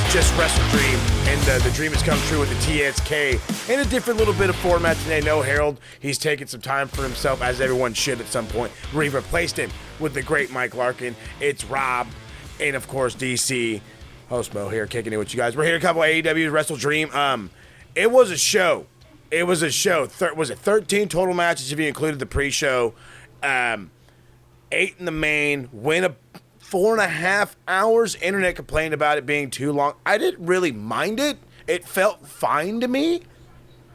just WrestleDream, and the dream has come true with the TSK in a different little bit of format today. No Harold, he's taking some time for himself, as everyone should at some point. We replaced him with the great Mike Larkin. It's Rob, and of course DC, host Mo here, kicking it with you guys. We're here to cover AEW WrestleDream. It was a show. Was it 13 total matches if you included the pre-show? 8 in the main. Win a 4.5 hours. Internet complained about it being too long. I didn't really mind it. It felt fine to me.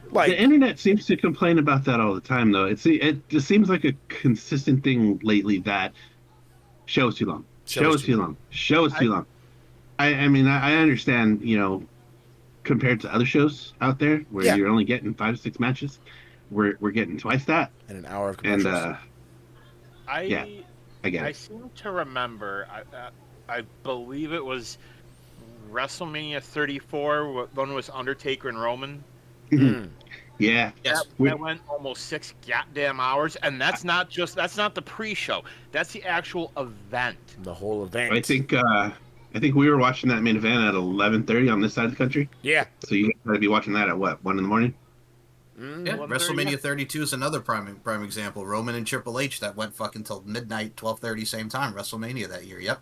Like, the internet seems to complain about that all the time, though. It just seems like a consistent thing lately that show's too long. Show's too long. I mean, I understand, compared to other shows out there where you're only getting 5 to 6 matches, we're getting twice that. And an hour of commercials. And, I get it. I seem to remember, I believe it was WrestleMania 34, when it was Undertaker and Roman. Mm-hmm. Yeah. That went almost 6 goddamn hours, and that's not the pre-show. That's the actual event. The whole event. I think we were watching that main event at 11:30 on this side of the country. Yeah. So you got to be watching that at what, 1 in the morning? Yeah, WrestleMania 32 is another prime example. Roman and Triple H, that went fucking till midnight, 12:30, same time. WrestleMania that year. Yep.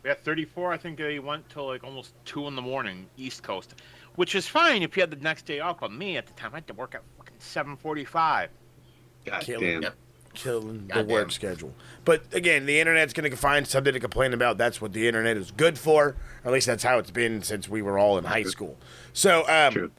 Yeah, 34. I think they went till like almost 2 in the morning, East Coast, which is fine if you had the next day off. But me at the time, I had to work at fucking 7:45. Killing the work schedule. But again, the internet's going to find something to complain about. That's what the internet is good for. Or at least that's how it's been since we were all in high school. So, True.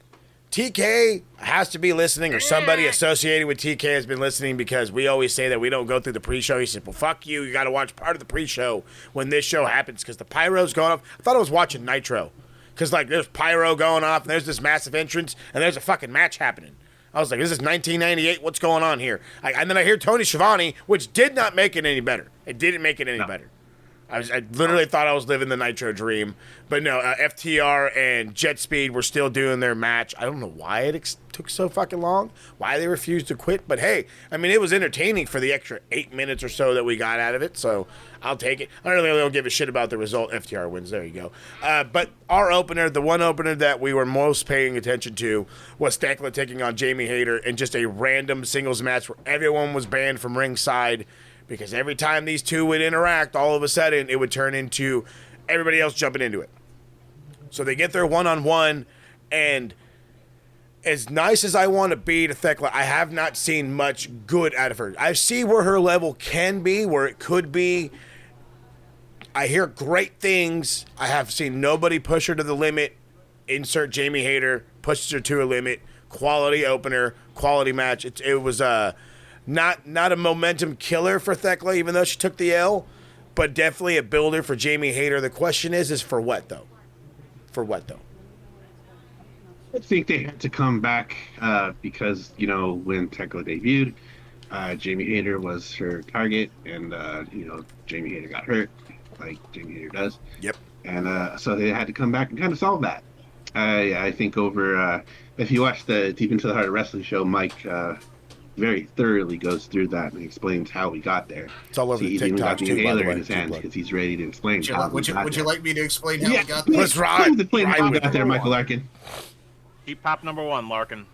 TK has to be listening, or somebody associated with TK has been listening, because we always say that we don't go through the pre-show. He said, well, fuck you. You got to watch part of the pre-show when this show happens, because the pyro's going off. I thought I was watching Nitro, because there's pyro going off, and there's this massive entrance, and there's a fucking match happening. I was like, this is 1998. What's going on here? And then I hear Tony Schiavone, which did not make it any better. It didn't make it any better. I literally thought I was living the Nitro dream. But no, FTR and Jet Speed were still doing their match. I don't know why it took so fucking long, why they refused to quit. But hey, I mean, it was entertaining for the extra 8 minutes or so that we got out of it. So I'll take it. I really don't give a shit about the result. FTR wins. There you go. But our opener, the one opener that we were most paying attention to, was Tekla taking on Jamie Hayter in just a random singles match where everyone was banned from ringside. Because every time these two would interact, all of a sudden, it would turn into everybody else jumping into it. So they get their one-on-one, and as nice as I want to be to Thekla, I have not seen much good out of her. I see where her level can be, where it could be. I hear great things. I have seen nobody push her to the limit. Insert Jamie Hayter, pushes her to a limit. Quality opener, quality match. It was not a momentum killer for Thekla, even though she took the L, but definitely a builder for Jamie Hayter. The question is for what, though? I think they had to come back because, when Tekla debuted, Jamie Hayter was her target, and, Jamie Hayter got hurt, like Jamie Hayter does. Yep. And so they had to come back and kind of solve that. I think over, if you watch the Deep Into the Heart of Wrestling show, Mike very thoroughly goes through that and explains how we got there. It's all over the TikToks too, by the way. In his hands because he's ready to explain how we got there. Would you like me to explain how we got there? Let's ride. Explain how we got there, Michael Larkin. Keep pop number 1, Larkin.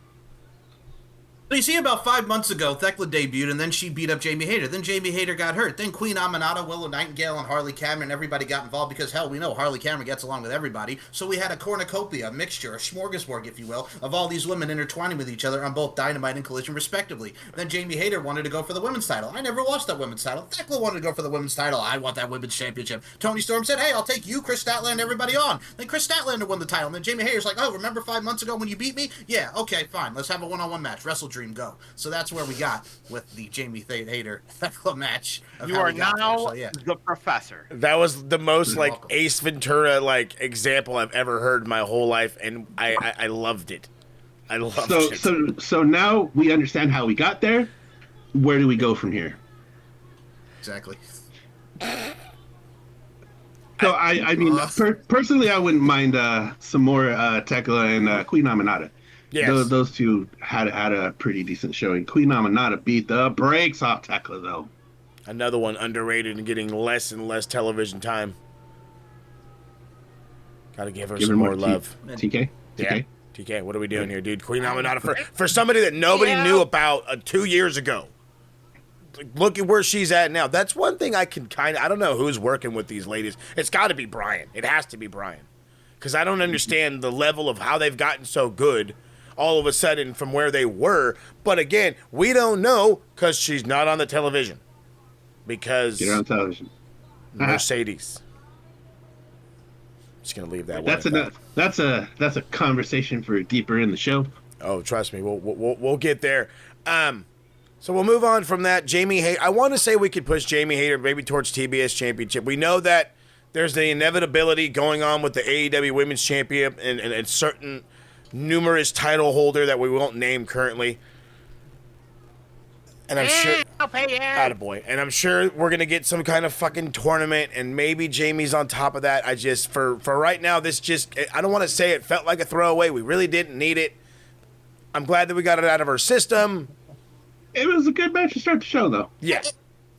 So you see, about 5 months ago, Thekla debuted, and then she beat up Jamie Hayter. Then Jamie Hayter got hurt. Then Queen Aminata, Willow Nightingale, and Harley Cameron, everybody got involved because, hell, we know Harley Cameron gets along with everybody. So we had a cornucopia, a mixture, a smorgasbord, if you will, of all these women intertwining with each other on both Dynamite and Collision, respectively. Then Jamie Hayter wanted to go for the women's title. I never lost that women's title. Thekla wanted to go for the women's title. I want that women's championship. Tony Storm said, hey, I'll take you, Chris Statlander, and everybody on. Then Chris Statlander won the title. And then Jamie Hayter's like, oh, remember 5 months ago when you beat me? Yeah, okay, fine. Let's have a one-on-one match. WrestleDream, go. So that's where we got with the Jamie Hayter Thekla match. You are now the professor. That was the most Ace Ventura example I've ever heard in my whole life, and I loved it. I loved it. So now we understand how we got there. Where do we go from here? Exactly. So I mean, personally, I wouldn't mind some more Tekla and Queen Aminata. Yes. Those two had a pretty decent showing. Queen Aminata beat the brakes off Tekla, though. Another one underrated and getting less and less television time. Gotta give her some more love. TK? Yeah. TK, what are we doing here, dude? Queen Aminata for somebody that nobody knew about 2 years ago. Look at where she's at now. That's one thing I can I don't know who's working with these ladies. It's got to be Brian. It has to be Brian. Because I don't understand the level of how they've gotten so good all of a sudden from where they were. But again, we don't know because she's not on the television. Because Get her on television. Mercedes. Just gonna leave that. That's a conversation for deeper in the show. Oh, trust me, we'll get there. So we'll move on from that. Jamie Hayter. I want to say we could push Jamie Hayter maybe towards TBS Championship. We know that there's the inevitability going on with the AEW Women's Champion and certain numerous title holder that we won't name currently. And I'm sure, attaboy. And I'm sure we're gonna get some kind of fucking tournament, and maybe Jamie's on top of that. I just for right now, I don't want to say it felt like a throwaway. We really didn't need it. I'm glad that we got it out of our system. It was a good match to start the show, though. Yeah.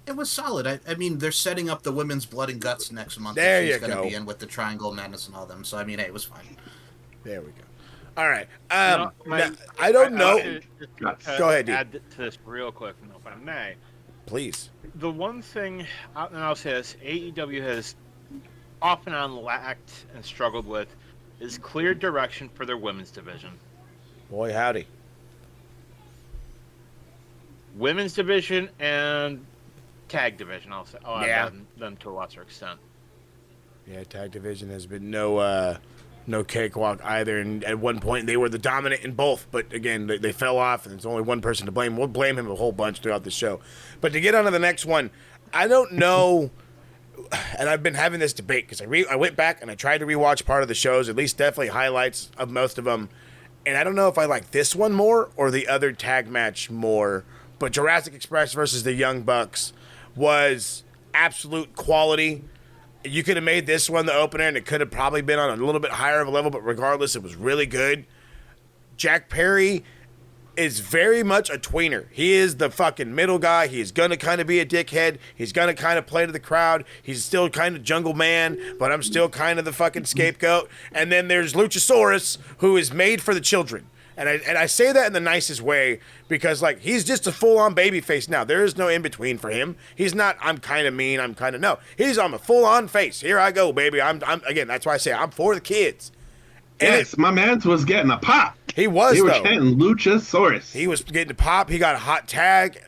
It was solid. I mean, they're setting up the women's blood and guts next month. There you go. She's going to be in with the Triangle Madness and all them. So, I mean, hey, it was fine. There we go. All right. I don't know. Go ahead, dude. Add to this real quick, if I may. Please. The one thing, and I'll say this, AEW has off and on lacked and struggled with is clear direction for their women's division. Boy, howdy. Women's division and tag division, I'll say. Oh, yeah. Them to a lesser extent. Yeah, tag division has been no cakewalk either. And at one point, they were the dominant in both. But again, they fell off, and there's only one person to blame. We'll blame him a whole bunch throughout the show. But to get on to the next one, I don't know. And I've been having this debate because I went back and I tried to rewatch part of the shows, at least definitely highlights of most of them. And I don't know if I like this one more or the other tag match more. But Jurassic Express versus the Young Bucks was absolute quality. You could have made this one the opener, and it could have probably been on a little bit higher of a level, but regardless, it was really good. Jack Perry is very much a tweener. He is the fucking middle guy. He's going to kind of be a dickhead. He's going to kind of play to the crowd. He's still kind of jungle man, but I'm still kind of the fucking scapegoat. And then there's Luchasaurus, who is made for the children. And I say that in the nicest way because, like, he's just a full-on babyface now. There is no in-between for him. He's not, I'm kind of mean, no. He's on a full-on face. Here I go, baby. I'm again, that's why I say I'm for the kids. And yes, my man's was getting a pop. He was, They were getting Luchasaurus. He was getting a pop. He got a hot tag.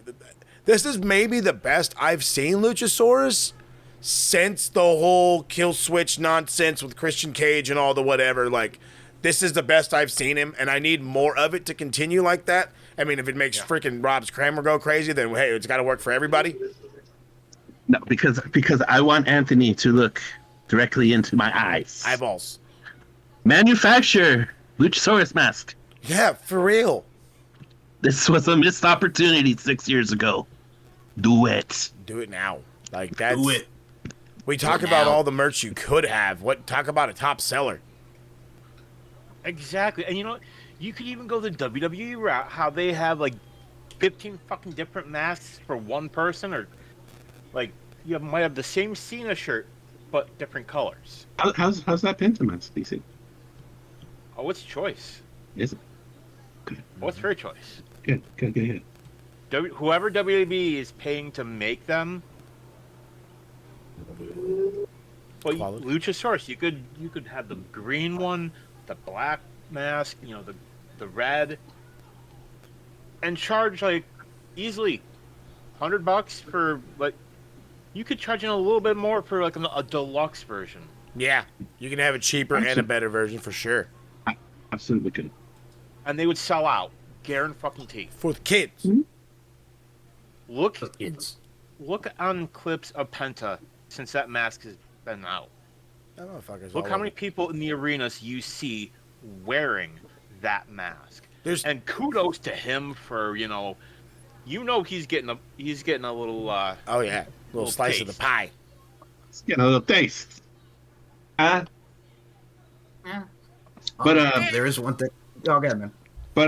This is maybe the best I've seen Luchasaurus since the whole kill switch nonsense with Christian Cage and all the whatever, like... This is the best I've seen him, and I need more of it to continue like that. I mean, if it makes freaking Rob's Kramer go crazy, then, hey, it's got to work for everybody. No, because I want Anthony to look directly into my eyes. Eyeballs. Manufacture Luchasaurus mask. Yeah, for real. This was a missed opportunity 6 years ago. Do it. Do it now. Like, that's... Do it. We talk about all the merch you could have. Talk about a top seller. Exactly. And you know what? You could even go the WWE route, how they have like 15 fucking different masks for one person, or like you might have the same Cena shirt but different colors. How's that Pentamas, DC? Oh, it's choice. Is it? Good. Oh, it's her choice. Good. Whoever WWE is paying to make them. But Luchasaurus, you could have the green one, the black mask, the red, and charge like easily $100 for like. You could charge in a little bit more for like a deluxe version. Yeah, you can have a cheaper and a better version for sure. Absolutely could. And they would sell out, guarantee. For the kids. Mm-hmm. Look on clips of Penta since that mask has been out. Look how many people in the arenas you see wearing that mask. And kudos to him for he's getting a little little slice of the pie. He's getting a little taste. Yeah. But there is one thing. Oh, God, man. But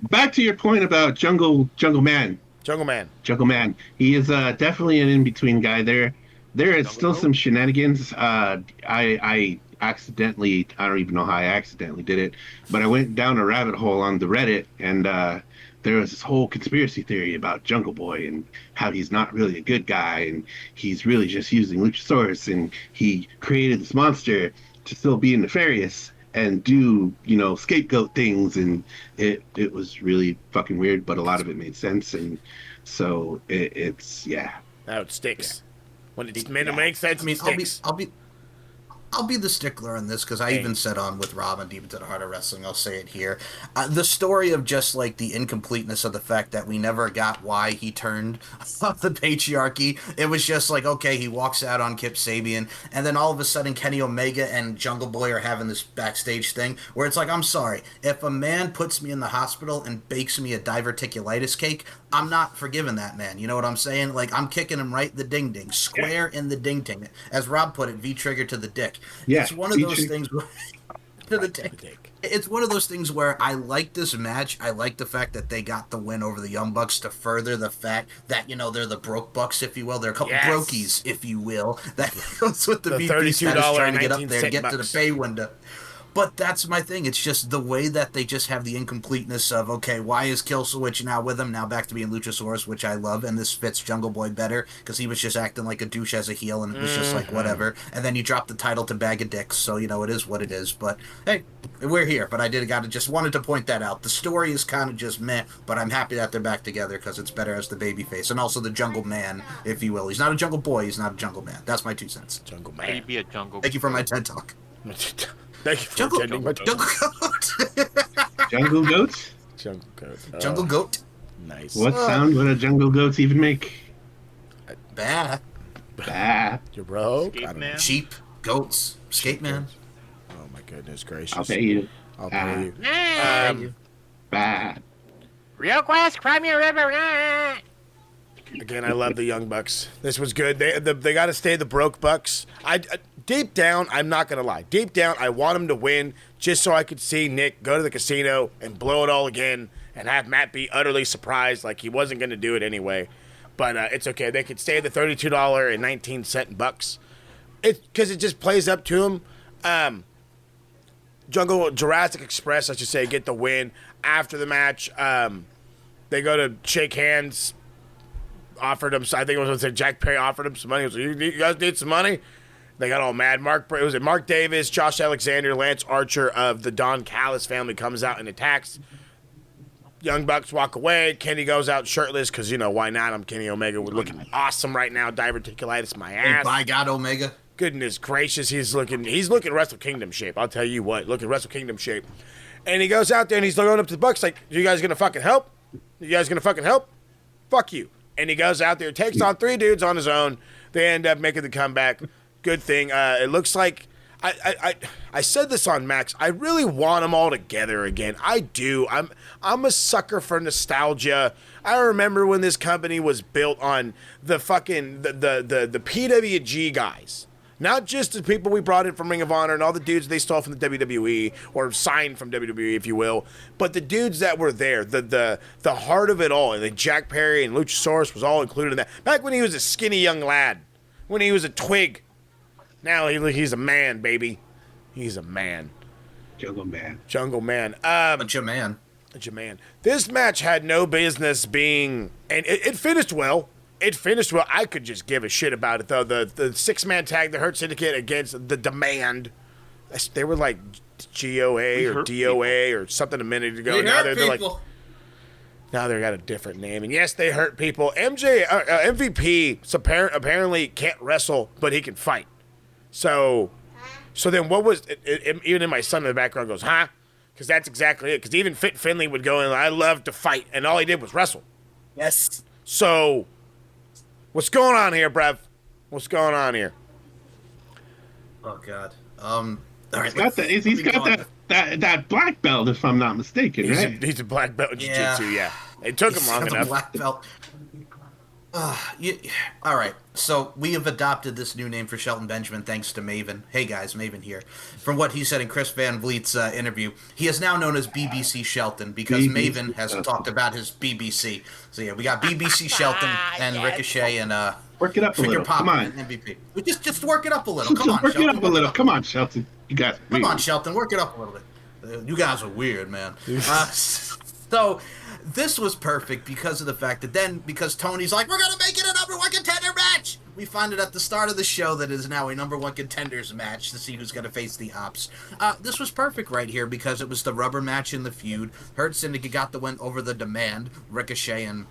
back to your point about Jungle Man. Jungle Man. He is definitely an in-between guy there. There is still some shenanigans. I accidentally, I don't even know how I accidentally did it, but I went down a rabbit hole on the Reddit, and there was this whole conspiracy theory about Jungle Boy and how he's not really a good guy, and he's really just using Luchasaurus, and he created this monster to still be nefarious and do, scapegoat things, and it was really fucking weird, but a lot of it made sense, and so it's yeah. Now it sticks. When it's meant to make sense, it sticks. I'll be the stickler on this because I even said on with Rob and Deep into the Heart of Wrestling. I'll say it here. The story of just like the incompleteness of the fact that we never got why he turned on the patriarchy. It was just like, okay, he walks out on Kip Sabian, and then all of a sudden Kenny Omega and Jungle Boy are having this backstage thing where it's like, I'm sorry, if a man puts me in the hospital and bakes me a diverticulitis cake, I'm not forgiving that man. You know what I'm saying? Like, I'm kicking him right in the ding-ding, square in the ding-ting. As Rob put it, V-trigger to the dick. Yeah, it's one of those things where... to the dick. It's one of those things where I like this match. I like the fact that they got the win over the Young Bucks to further the fact that, they're the broke bucks, if you will. They're a couple brokies, if you will. That goes with the VP status trying to get up there and get to the pay window. But that's my thing. It's just the way that they just have the incompleteness of, okay, why is Kill Switch now with him? Now back to being Luchasaurus, which I love, and this fits Jungle Boy better because he was just acting like a douche as a heel, and it was just like, whatever. And then you drop the title to Bag of Dicks, so, it is what it is. But, hey, we're here. But I just wanted to point that out. The story is kind of just meh, but I'm happy that they're back together because it's better as the babyface. And also the Jungle Man, if you will. He's not a Jungle Boy, he's not a Jungle Man. That's my 2 cents. Jungle Man. Maybe be a jungle. Thank you for my TED Talk. Thank you for Jungle Goat. Jungle Goat? Jungle Goat. Jungle Goat. Nice. What sound would a Jungle Goat even make? Bah. Bah. You're broke? Skate man. Sheep. Goats. Skate man. Oh my goodness gracious. I'll pay you. I'll pay you. Bah. Real Quest, cry me a river. Again, I love the Young Bucks. This was good. They got to stay the broke Bucks. Deep down, I'm not going to lie. Deep down, I want them to win just so I could see Nick go to the casino and blow it all again and have Matt be utterly surprised like he wasn't going to do it anyway. But it's okay. They could stay the $32.19 Bucks. Because it just plays up to them. Jurassic Express, I should say, get the win. After the match, they go to shake hands. Offered him, I think it was Jack Perry offered him some money. He was like, you guys need some money? They got all mad. Mark Davis, Josh Alexander, Lance Archer of the Don Callis family comes out and attacks. Young Bucks walk away. Kenny goes out shirtless because, why not? I'm Kenny Omega. We're looking awesome right now. Diverticulitis my ass. Hey, by God, Omega. Goodness gracious, he's looking Wrestle Kingdom shape. I'll tell you what, looking Wrestle Kingdom shape. And he goes out there and he's going up to the Bucks like, you guys gonna fucking help? You guys gonna fucking help? Fuck you. And he goes out there, takes on 3 dudes on his own. They end up making the comeback. Good thing. It looks like I said this on Max. I really want them all together again. I do. I'm a sucker for nostalgia. I remember when this company was built on the fucking the PWG guys. Not just the people we brought in from Ring of Honor and all the dudes they stole from the WWE or signed from WWE, if you will, but the dudes that were there, the heart of it all, and like Jack Perry and Luchasaurus was all included in that. Back when he was a skinny young lad, when he was a twig. Now he's a man, baby. He's a man. Jungle Man. Jungle Man. Bunch of man. This match had no business being, and it finished well. I could just give a shit about it, though. The 6-man tag, the Hurt Syndicate against the Demand. They were like GOA or DOA or something a minute ago. Now they're like, now they got a different name. And yes, they hurt people. MVP apparently can't wrestle, but he can fight. So then what was it, even in my son in the background goes, huh? Because that's exactly it. Because even Fit Finley would go in, I love to fight. And all he did was wrestle. Yes. So what's going on here, Brev? What's going on here? Oh God. All right. He's got that black belt, if I'm not mistaken, right? He's a black belt in jiu-jitsu. Yeah. It took him long enough. Black belt. All right. So we have adopted this new name for Shelton Benjamin thanks to Maven. Hey guys, Maven here. From what he said in Chris Van Vliet's interview, he is now known as BBC Shelton because Maven has talked about his BBC. So yeah, we got BBC Shelton and Ricochet and Work it up a Trigger little. pop Come on. MVP. Just work it up a little. Come on, work Shelton. it up a little. Come on, Shelton. You guys. Come on, Shelton. Work it up a little bit. You guys are weird, man. So this was perfect because of the fact that then, because Tony's like, we're going to make it a number one contender match. We find it at the start of the show that it is now a number one contenders match to see who's going to face the Ops. This was perfect right here because it was the rubber match in the feud. Hurt Syndicate got the win over the Demand, Ricochet, and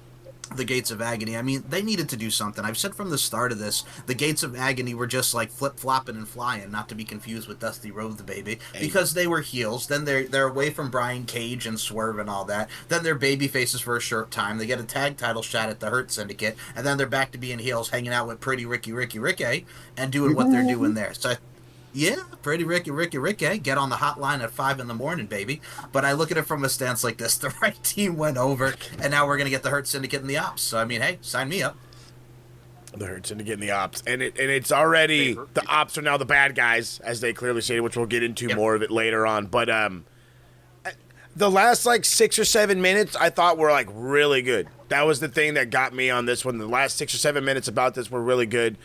the Gates of Agony. I mean, they needed to do something. I've said from the start of this, the Gates of Agony were just like flip-flopping and flying, not to be confused with Dusty Rhodes, the baby, because they were heels. Then they're away from Brian Cage and Swerve and all that. Then they're baby faces for a short time. They get a tag title shot at the Hurt Syndicate, and then they're back to being heels, hanging out with Pretty Ricky, and doing what they're doing there. So yeah, Pretty Ricky, get on the hotline at 5 a.m, baby. But I look at it from a stance like this. The right team went over, and now we're going to get the Hurt Syndicate and the Ops. So, I mean, hey, sign me up. The Hurt Syndicate and the Ops. And it's already, the Ops are now the bad guys, as they clearly stated, which we'll get into more of it later on. But the last, 6 or 7 minutes, I thought were, really good. That was the thing that got me on this one. The last 6 or 7 minutes about this were really good.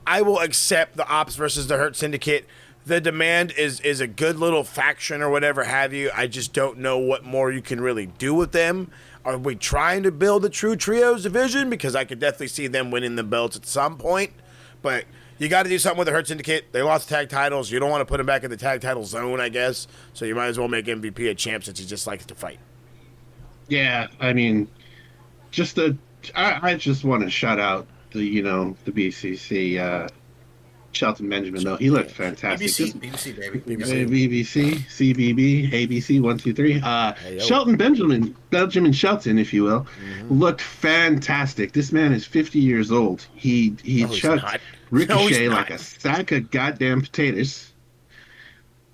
I will accept the Ops versus the Hurt Syndicate. The Demand is a good little faction or whatever have you. I just don't know what more you can really do with them. Are we trying to build a true trios division? Because I could definitely see them winning the belts at some point. But you got to do something with the Hurt Syndicate. They lost the tag titles. You don't want to put them back in the tag title zone, I guess. So you might as well make MVP a champ since he just likes to fight. Yeah, I mean, I just want to shout out the BCC Shelton Benjamin, though. He looked fantastic. BBC, baby. BBC, CBB, ABC, 1, 2, 3. Shelton Benjamin Shelton, if you will, looked fantastic. This man is 50 years old. He chucked Ricochet like a sack of goddamn potatoes,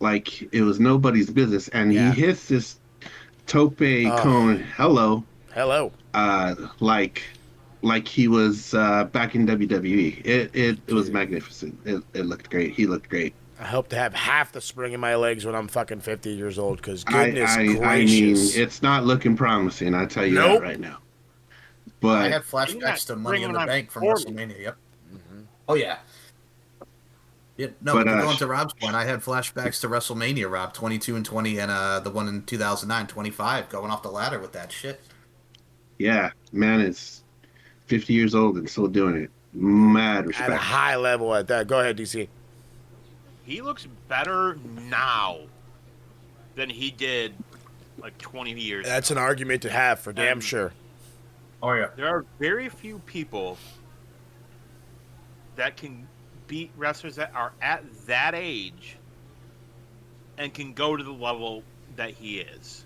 like it was nobody's business, and he hits this tope cone. Hello. Like he was back in WWE. It was magnificent. It looked great. He looked great. I hope to have half the spring in my legs when I'm fucking 50 years old, because goodness gracious. I mean, it's not looking promising, I tell you that right now. But I had flashbacks to Money in the Bank from WrestleMania, yep. Mm-hmm. Oh, yeah. Going to Rob's point, I had flashbacks to WrestleMania, Rob, 22 and 20, and the one in 2009, 25, going off the ladder with that shit. Yeah, man is 50 years old and still doing it. Mad respect. At a high level at that. Go ahead, DC. He looks better now than he did 20 years That's an argument to have for damn sure. Oh, yeah. There are very few people that can beat wrestlers that are at that age and can go to the level that he is.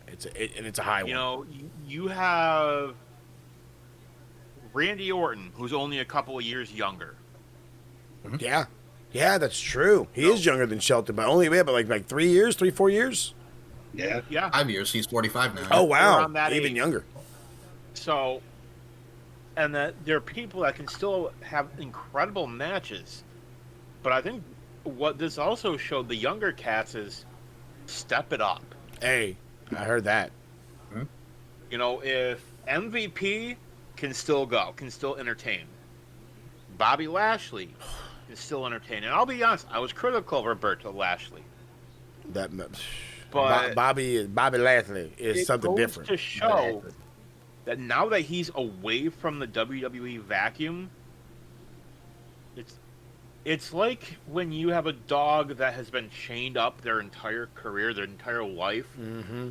It's a high one. You know, you have Randy Orton, who's only a couple of years younger. Mm-hmm. Yeah, that's true. He is younger than Shelton, but only like 3 years, 4 years. Yeah. 5 years. He's 45 now. Oh wow, even age. Younger. So, and that there are people that can still have incredible matches, but I think what this also showed the younger cats is step it up. Hey, I heard that. Mm-hmm. You know, if MVP can still go, can still entertain, Bobby Lashley can still entertain. And I'll be honest, I was critical of Roberto Lashley. But Bobby Lashley is something different. To show that now that he's away from the WWE vacuum, it's like when you have a dog that has been chained up their entire career, their entire life. Mm-hmm.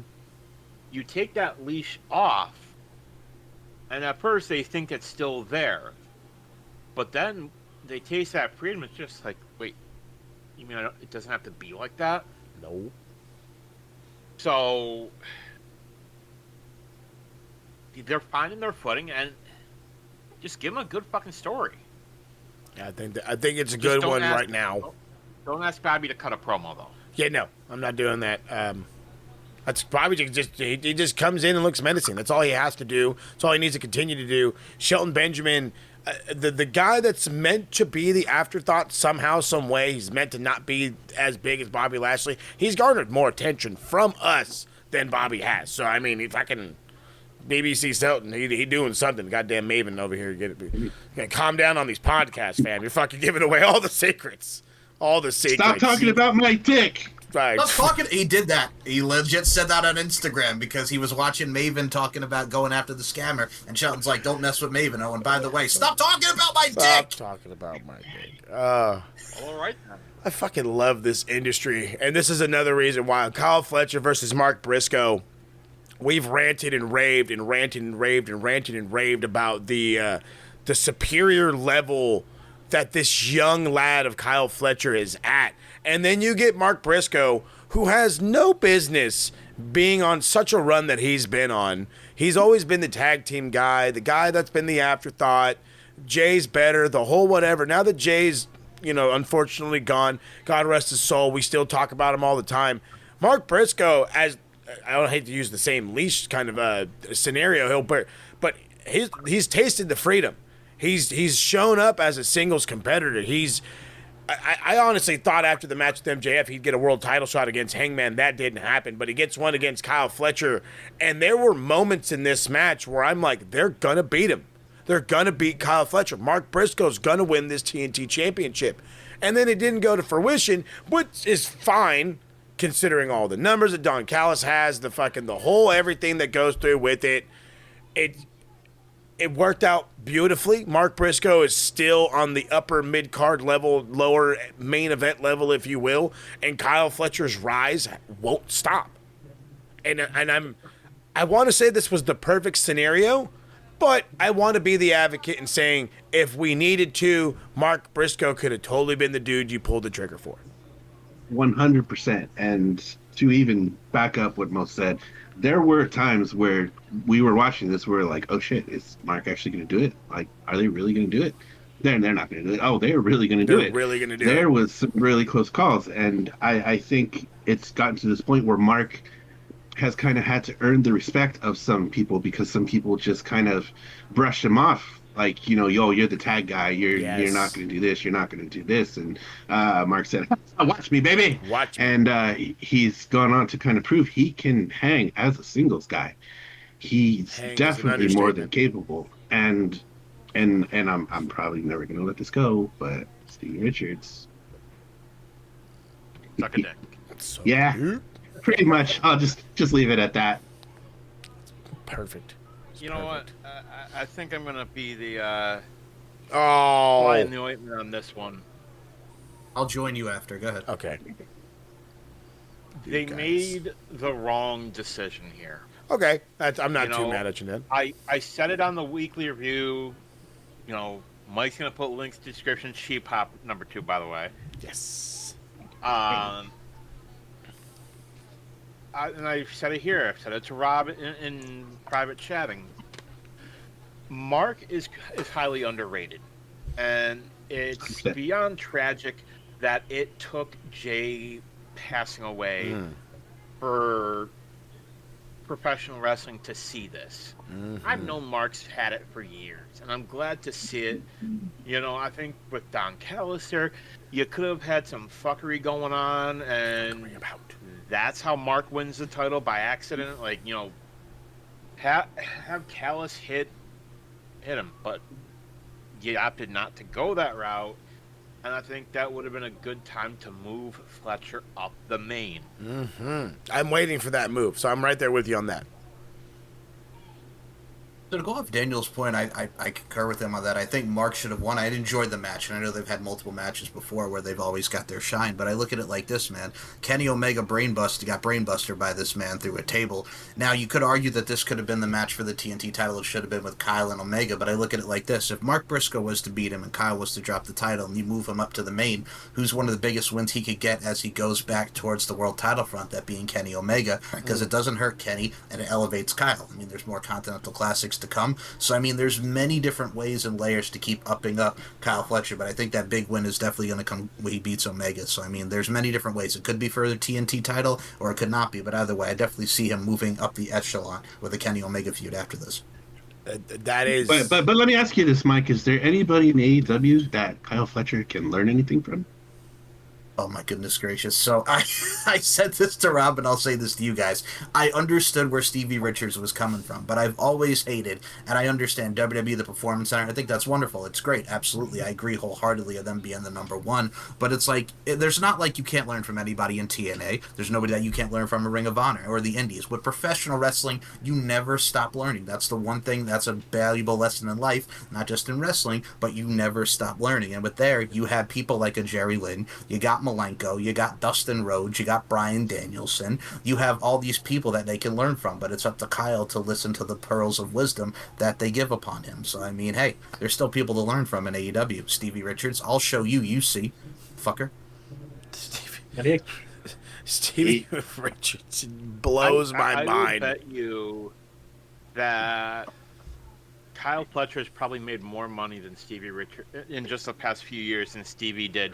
You take that leash off, and at first they think it's still there, but then they taste that freedom. It's just like, wait, you mean it doesn't have to be like that? No. So they're finding their footing, and just give them a good fucking story. Yeah, I think it's a good one right now. Don't ask Bobby to cut a promo though. Yeah, no, I'm not doing that. That's Bobby he just comes in and looks menacing. That's all he has to do. That's all he needs to continue to do. Shelton Benjamin, the guy that's meant to be the afterthought somehow, some way. He's meant to not be as big as Bobby Lashley. He's garnered more attention from us than Bobby has. So I mean, if I can BBC Selton, he doing something. Goddamn Maven over here. Calm down on these podcasts, fam. You're fucking giving away all the secrets. All the secrets. Stop talking about my dick. Right. Stop talking. He did that. He legit said that on Instagram because he was watching Maven talking about going after the scammer, and Shelton's like, "Don't mess with Maven." Oh, and by the way, stop talking about my dick. Stop talking about my dick. All right. I fucking love this industry, and this is another reason why Kyle Fletcher versus Mark Briscoe. We've ranted and raved and ranted and raved and ranted and raved about the superior level that this young lad of Kyle Fletcher is at. And then you get Mark Briscoe, who has no business being on such a run that he's been on. He's always been the tag team guy, the guy that's been the afterthought. Jay's better, the whole whatever. Now that Jay's, unfortunately gone, God rest his soul, we still talk about him all the time. Mark Briscoe, as I don't hate to use the same leash kind of scenario, but he's tasted the freedom. He's shown up as a singles competitor. I honestly thought after the match with MJF he'd get a world title shot against Hangman. That didn't happen, but he gets one against Kyle Fletcher. And there were moments in this match where I'm like, they're going to beat him. They're going to beat Kyle Fletcher. Mark Briscoe's going to win this TNT championship. And then it didn't go to fruition, which is fine considering all the numbers that Don Callis has, the whole everything that goes through with it. It worked out beautifully. Mark Briscoe is still on the upper mid-card level, lower main event level, if you will, and Kyle Fletcher's rise won't stop. And I want to say this was the perfect scenario, but I want to be the advocate in saying if we needed to, Mark Briscoe could have totally been the dude you pulled the trigger for. 100%. And to even back up what Mo said, there were times where we were watching this, we were like, oh shit, is Mark actually going to do it? Like, are they really going to do it? They're not going to do it. Oh, they're really going to do it. They're really going to do it. There was some really close calls, and I think it's gotten to this point where Mark has kind of had to earn the respect of some people because some people just kind of brushed him off. Like, yo, you're the tag guy. You're not going to do this. You're not going to do this. And Mark said, watch me, baby. Watch me. And he's gone on to kind of prove he can hang as a singles guy. He's definitely more than capable. And I'm probably never going to let this go, but Steve Richards. Suck a dick. So yeah, cute. Pretty much. I'll just leave it at that. Perfect. You know what? I think I'm gonna be the Oh. fly in the ointment on this one. I'll join you after. Go ahead. Okay. They made the wrong decision here. Okay. I'm not too mad at you, Ned. I said it on the weekly review. Mike's gonna put links to description. Sheep Hop number 2, by the way. Yes. And I said it here. I said it to Rob in private chatting. Mark is highly underrated, and it's beyond tragic that it took Jay passing away for professional wrestling to see this. I've known Mark's had it for years, and I'm glad to see it. I think with Don Callis there, you could have had some fuckery going on, and that's how Mark wins the title by accident. Like, have Callis hit him, but you opted not to go that route, and I think that would have been a good time to move Fletcher up the main. I'm waiting for that move, so I'm right there with you on that. So to go off Daniel's point, I concur with him on that. I think Mark should have won. I enjoyed the match, and I know they've had multiple matches before where they've always got their shine, but I look at it like this, man. Kenny Omega got brainbuster by this man through a table. Now, you could argue that this could have been the match for the TNT title. It should have been with Kyle and Omega, but I look at it like this. If Mark Briscoe was to beat him and Kyle was to drop the title and you move him up to the main, who's one of the biggest wins he could get as he goes back towards the world title front, that being Kenny Omega, because it doesn't hurt Kenny and it elevates Kyle. I mean, there's more Continental Classics to come. So, I mean, there's many different ways and layers to keep upping up Kyle Fletcher, but I think that big win is definitely going to come when he beats Omega. So, I mean, there's many different ways. It could be for the TNT title, or it could not be, but either way, I definitely see him moving up the echelon with a Kenny Omega feud after this. That is... But let me ask you this, Mike. Is there anybody in AEW that Kyle Fletcher can learn anything from? Oh my goodness gracious. So I said this to Rob and I'll say this to you guys. I understood where Stevie Richards was coming from, but I've always hated, and I understand WWE, the Performance Center. I think that's wonderful. It's great. Absolutely. I agree wholeheartedly of them being the number one. But it's like, there's not like you can't learn from anybody in TNA. There's nobody that you can't learn from a Ring of Honor or the Indies. With professional wrestling, you never stop learning. That's the one thing that's a valuable lesson in life, not just in wrestling, but you never stop learning. And with there, you have people like a Jerry Lynn, you got Malenko, you got Dustin Rhodes, you got Bryan Danielson. You have all these people that they can learn from, but it's up to Kyle to listen to the pearls of wisdom that they give upon him. So, I mean, hey, there's still people to learn from in AEW. Stevie Richards, I'll show you, you see. Fucker. Stevie Richards blows my mind. I would bet you that Kyle Fletcher has probably made more money than Stevie Richards in just the past few years than Stevie did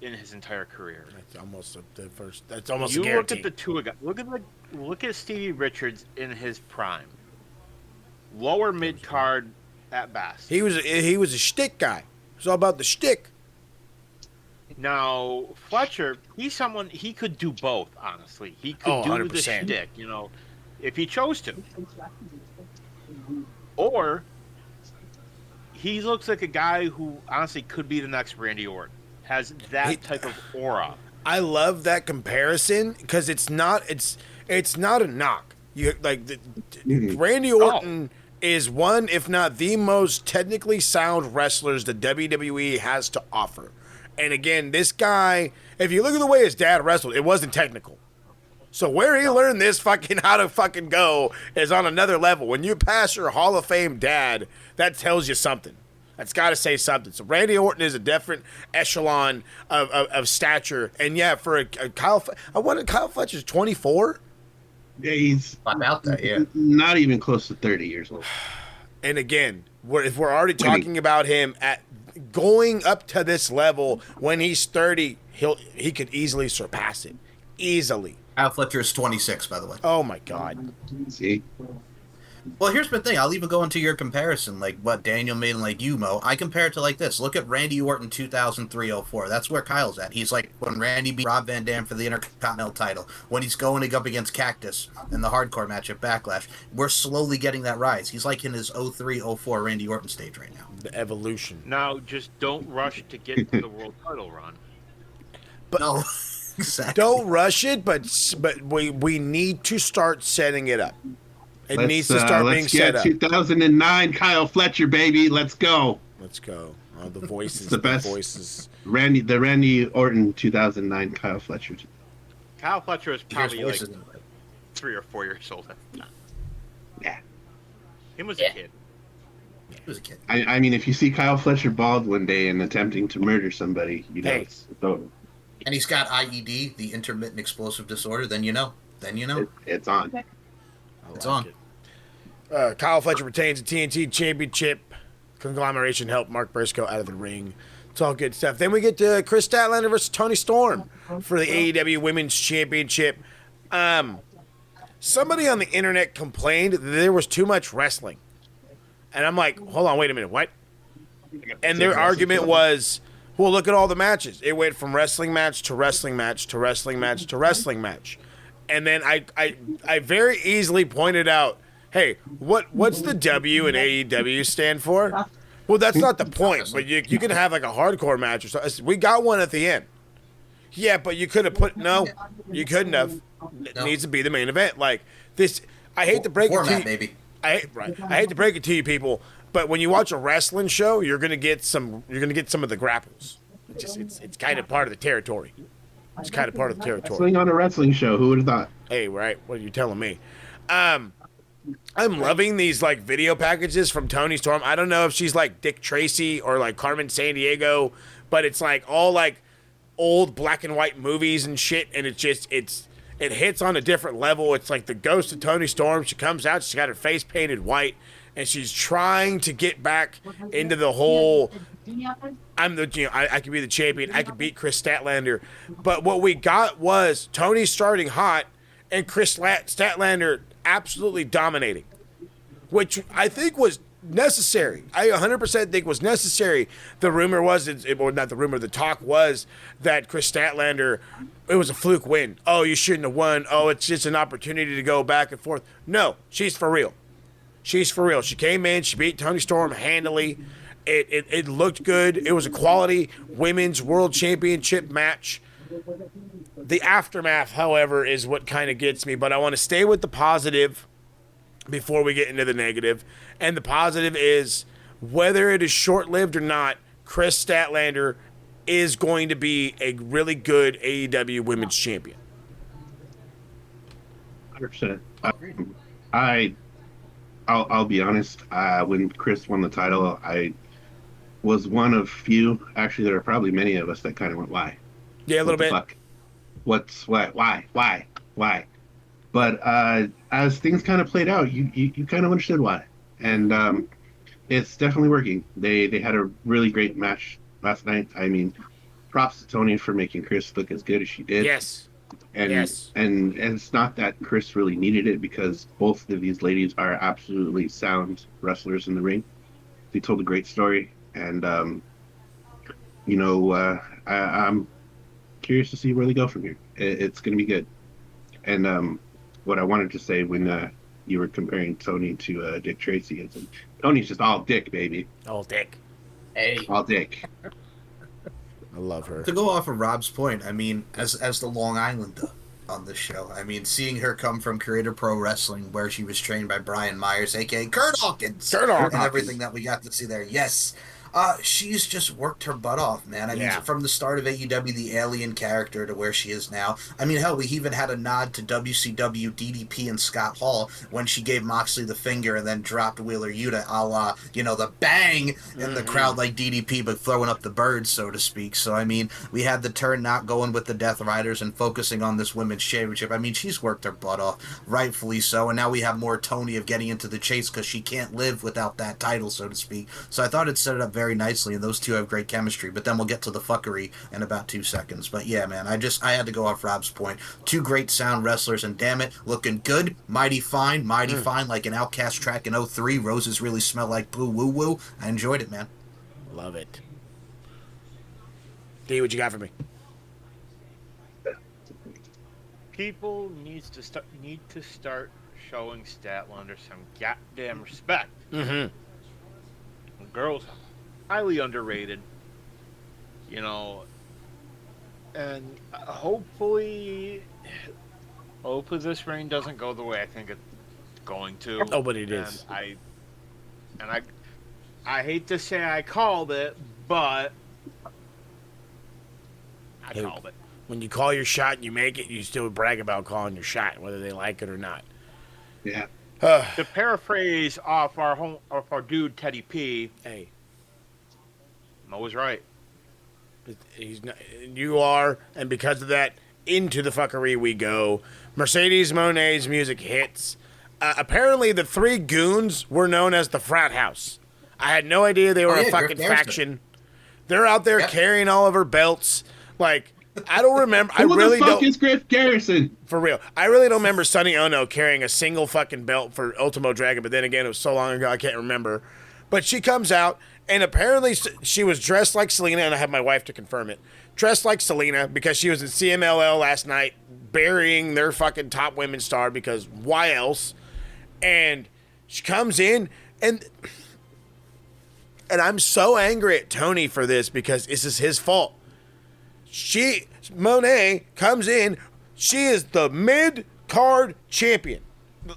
in his entire career. That's almost the first. That's almost you a guarantee. Look at the two guys. Look at Stevie Richards in his prime. Lower mid card at best. He was a shtick guy. It's all about the shtick. Now Fletcher, he's someone he could do both. Honestly, he could do 100%. the shtick. You know, if he chose to. Or he looks like a guy who honestly could be the next Randy Orton. Has that type of aura. I love that comparison because it's not a knock. You like Randy Orton is one, if not the most technically sound wrestlers the WWE has to offer. And again, this guy, if you look at the way his dad wrestled, it wasn't technical. So where he learned this fucking how to fucking go is on another level. When you pass your Hall of Fame dad, that tells you something. That's got to say something. So Randy Orton is a different echelon of stature. And yeah, for a Kyle Fletcher's 24. Yeah, he's about that, yeah. Not even close to 30 years old. And again, if we're already talking about him at going up to this level when he's 30, he could easily surpass it. Easily. Kyle Fletcher is 26, by the way. Oh my God. See? Well, here's the thing. I'll even go into your comparison, like what Daniel made and like you, Mo. I compare it to like this. Look at Randy Orton 2003-04. That's where Kyle's at. He's like when Randy beat Rob Van Dam for the Intercontinental title. When he's going up against Cactus in the hardcore match at Backlash. We're slowly getting that rise. He's like in his 03-04 Randy Orton stage right now. The evolution. Now, just don't rush to get to the world title run. But no, exactly. Don't rush it, but we need to start setting it up. It needs to start being set up. 2009 Kyle Fletcher, baby. Let's go. Let's go. Oh, the voices. The best. Voices. The Randy Orton 2009 Kyle Fletcher. Kyle Fletcher was probably like 3 or 4 years old at the time. Yeah. Him was a kid. He was a kid. I mean, if you see Kyle Fletcher bald one day and attempting to murder somebody, you know it's over. And he's got IED, the intermittent explosive disorder. Then you know. It's on. It's on. Kyle Fletcher retains the TNT Championship. Conglomeration helped Mark Briscoe out of the ring. It's all good stuff. Then we get to Chris Statlander versus Toni Storm for the AEW Women's Championship. Somebody on the internet complained that there was too much wrestling. And I'm like, hold on, wait a minute, what? And their argument was, well, look at all the matches. It went from wrestling match to wrestling match to wrestling match to wrestling match. And then I very easily pointed out, hey, what's the W in AEW stand for? Well, that's not the point, but you can have like a hardcore match or something. We got one at the end. Yeah, but you could have no, you couldn't have. It needs to be the main event. Like this, I hate to break it to you. Baby. I hate to break it to you people, but when you watch a wrestling show, you're gonna get some of the grapples. It's kind of part of the territory. It's kind of part of the territory. Wrestling on a wrestling show. Who would have thought? Hey, right. What are you telling me? I'm loving these like video packages from Toni Storm. I don't know if she's like Dick Tracy or like Carmen Sandiego, but it's like all like old black and white movies and shit, and it hits on a different level. It's like the ghost of Toni Storm. She comes out, she's got her face painted white, and she's trying to get back into the whole I could be the champion, I could beat Chris Statlander. But what we got was Toni starting hot and Chris Statlander absolutely dominating, which I think was necessary. I 100% think was necessary. The rumor was, or not the rumor, the talk was that Chris Statlander, it was a fluke win. Oh, you shouldn't have won. Oh, it's just an opportunity to go back and forth. No, she's for real. She's for real. She came in, she beat Toni Storm handily. It looked good. It was a quality women's world championship match. The aftermath, however, is what kind of gets me, but I want to stay with the positive before we get into the negative. And the positive is, whether it is short-lived or not, Chris Statlander is going to be a really good AEW Women's Champion. 100%. I'll be honest. When Chris won the title, I was one of few. Actually, there are probably many of us that kind of went, "Why?" Yeah, a little bit. Fuck? Why? But as things kind of played out, you kind of understood why, and it's definitely working. They had a really great match last night. I mean, props to Tony for making Chris look as good as she did. Yes. And yes. And it's not that Chris really needed it, because both of these ladies are absolutely sound wrestlers in the ring. They told a great story, and I'm curious to see where they go from here. It's going to be good. And what I wanted to say when you were comparing Tony to Dick Tracy is, Tony's just all dick, baby. All dick. Hey. All dick. I love her. To go off of Rob's point, I mean, as the Long Islander on this show, I mean, seeing her come from Creator Pro Wrestling, where she was trained by Brian Myers, a.k.a. Kurt Hawkins. And everything that we got to see there. Yes. She's just worked her butt off, man. I mean, from the start of AEW, the alien character, to where she is now. I mean, hell, we even had a nod to WCW, DDP, and Scott Hall when she gave Moxley the finger and then dropped Wheeler Yuta, a la, the bang in the crowd like DDP, but throwing up the birds, so to speak. So, I mean, we had the turn not going with the Death Riders and focusing on this women's championship. I mean, she's worked her butt off, rightfully so. And now we have more Tony of getting into the chase, because she can't live without that title, so to speak. So I thought it set it up very nicely, and those two have great chemistry. But then we'll get to the fuckery in about 2 seconds. But yeah, man, I had to go off Rob's point. Two great sound wrestlers, and damn it, looking good, mighty fine, like an Outcast track in 03. Roses really smell like poo woo woo. I enjoyed it, man. Love it. D, what you got for me? People need to start showing Statlander some goddamn respect. Mm-hmm. Girls, highly underrated, and hopefully this reign doesn't go the way I think it's going to. Oh, but it is. And I hate to say I called it, but I called it. When you call your shot and you make it, you still brag about calling your shot, whether they like it or not. Yeah. To paraphrase off our dude Teddy P. Hey, Mo was right. He's not, you are, and because of that, into the fuckery we go. Mercedes Moné's music hits. Apparently, the three goons were known as the Frat House. I had no idea they were a fucking faction. They're out there carrying all of her belts. Like, I don't remember. Who the fuck is Griff Garrison? For real. I really don't remember Sonny Ono carrying a single fucking belt for Ultimo Dragon, but then again, it was so long ago, I can't remember. But she comes out, and apparently she was dressed like Selena, and I have my wife to confirm it. Dressed like Selena, because she was at CMLL last night, burying their fucking top women's star, because why else? And she comes in, and I'm so angry at Tony for this, because this is his fault. Mone comes in. She is the mid-card champion.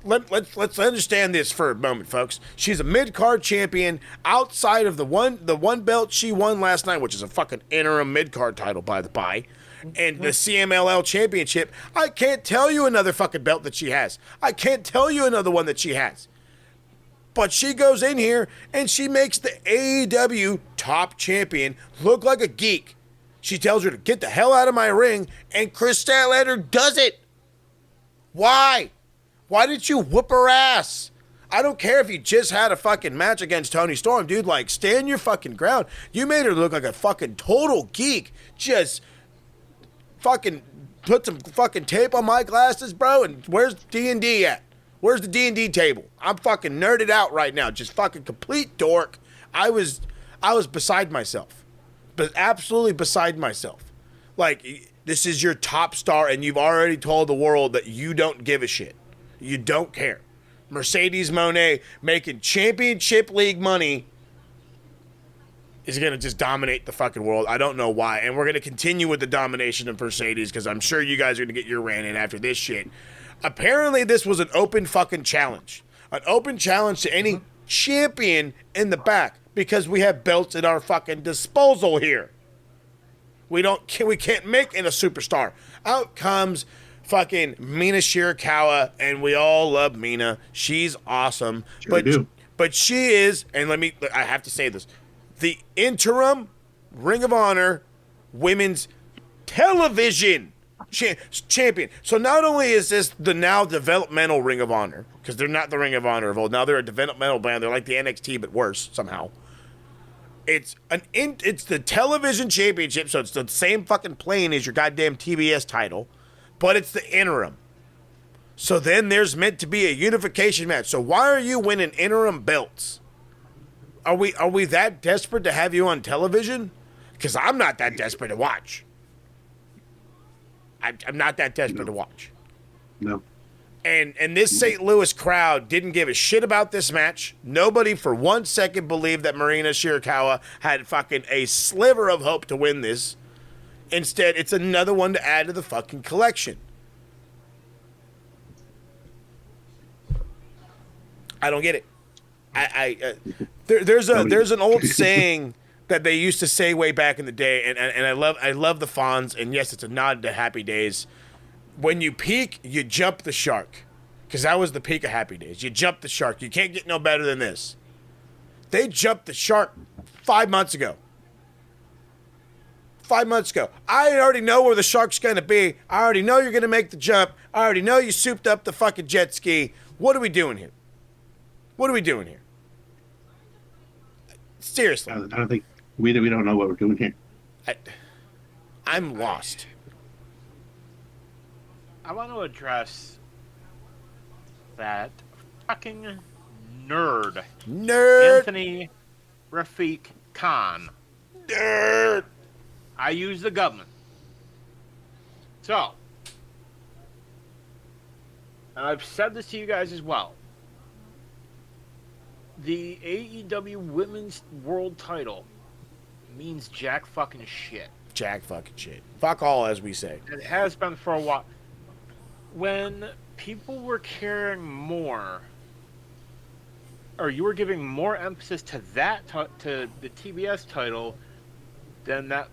Let's understand this for a moment, folks. She's a mid-card champion outside of the one belt she won last night, which is a fucking interim mid-card title, by the by, and the CMLL championship. I can't tell you another fucking belt that she has. I can't tell you another one that she has. But she goes in here and she makes the AEW top champion look like a geek. She tells her to get the hell out of my ring, and Chris Statlander does it. Why? Why didn't you whoop her ass? I don't care if you just had a fucking match against Toni Storm, dude. Like, stand your fucking ground. You made her look like a fucking total geek. Just fucking put some fucking tape on my glasses, bro, and where's D&D at? Where's the D&D table? I'm fucking nerded out right now. Just fucking complete dork. I was beside myself. But absolutely beside myself. Like, this is your top star, and you've already told the world that you don't give a shit. You don't care. Mercedes Mone making championship league money is going to just dominate the fucking world. I don't know why. And we're going to continue with the domination of Mercedes because I'm sure you guys are going to get your rant in after this shit. Apparently, this was an open fucking challenge. An open challenge to any champion in the back because we have belts at our fucking disposal here. We can't make it a superstar. Out comes fucking Mina Shirakawa, and we all love Mina. She's awesome. Sure but she is, and I have to say this, the interim Ring of Honor women's television champion. So not only is this the now developmental Ring of Honor, because they're not the Ring of Honor of old, now they're a developmental band. They're like the NXT, but worse somehow. It's the television championship, so it's the same fucking plane as your goddamn TBS title, but it's the interim. So then there's meant to be a unification match. So why are you winning interim belts? Are we that desperate to have you on television? Because I'm not that desperate to watch. I'm not that desperate to watch. No. And this St. Louis crowd didn't give a shit about this match. Nobody for 1 second believed that Marina Shirakawa had fucking a sliver of hope to win this. Instead, it's another one to add to the fucking collection. I don't get it. There's an old saying that they used to say way back in the day, and I love the Fonz, and yes, it's a nod to Happy Days. When you peak, you jump the shark. Because that was the peak of Happy Days. You jump the shark. You can't get no better than this. They jumped the shark 5 months ago. 5 months ago. I already know where the shark's going to be. I already know you're going to make the jump. I already know you souped up the fucking jet ski. What are we doing here? What are we doing here? Seriously. I don't think we don't know what we're doing here. I'm lost. I want to address that fucking nerd. Anthony Rafiq Khan. Nerd. I use the government. So, and I've said this to you guys as well. The AEW Women's World Title means jack fucking shit. Jack fucking shit. Fuck all, as we say. It has been for a while. When people were caring more, or you were giving more emphasis to that, to the TBS title, than that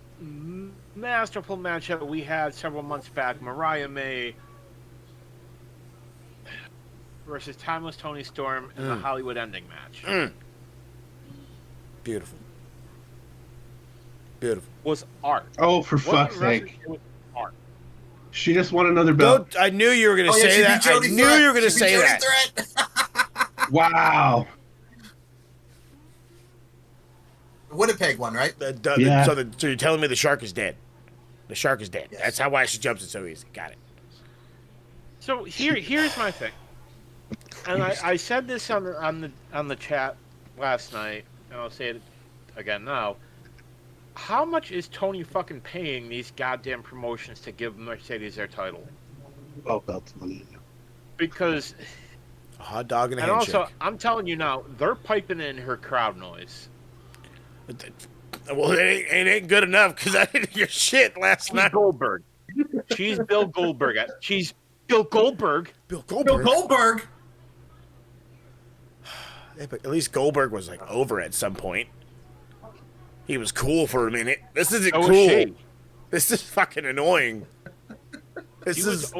masterful match that we had several months back, Mariah May versus Timeless Tony Storm in the Hollywood Ending match. Beautiful. Beautiful. Was art. Oh, for fuck's sake. It was art. She just won another belt. I knew you were going to say that. I knew you were going to say that. Wow. Winnipeg one, right? Yeah. So you're telling me the shark is dead? The shark is dead. Yes. That's why she jumps it so easy. Got it. So here's my thing, and I said this on the chat last night, and I'll say it again now. How much is Tony fucking paying these goddamn promotions to give Mercedes their title? Oh, belts money. A Because hot dog and a and handshake. also, I'm telling you now, they're piping in her crowd noise. Well, it ain't good enough because I didn't hear shit last night. Goldberg. She's Bill Goldberg. She's Bill Goldberg. Bill Goldberg. Bill Goldberg. Yeah, but at least Goldberg was like over at some point. He was cool for a minute. This isn't So was cool. she. This is fucking annoying. This is.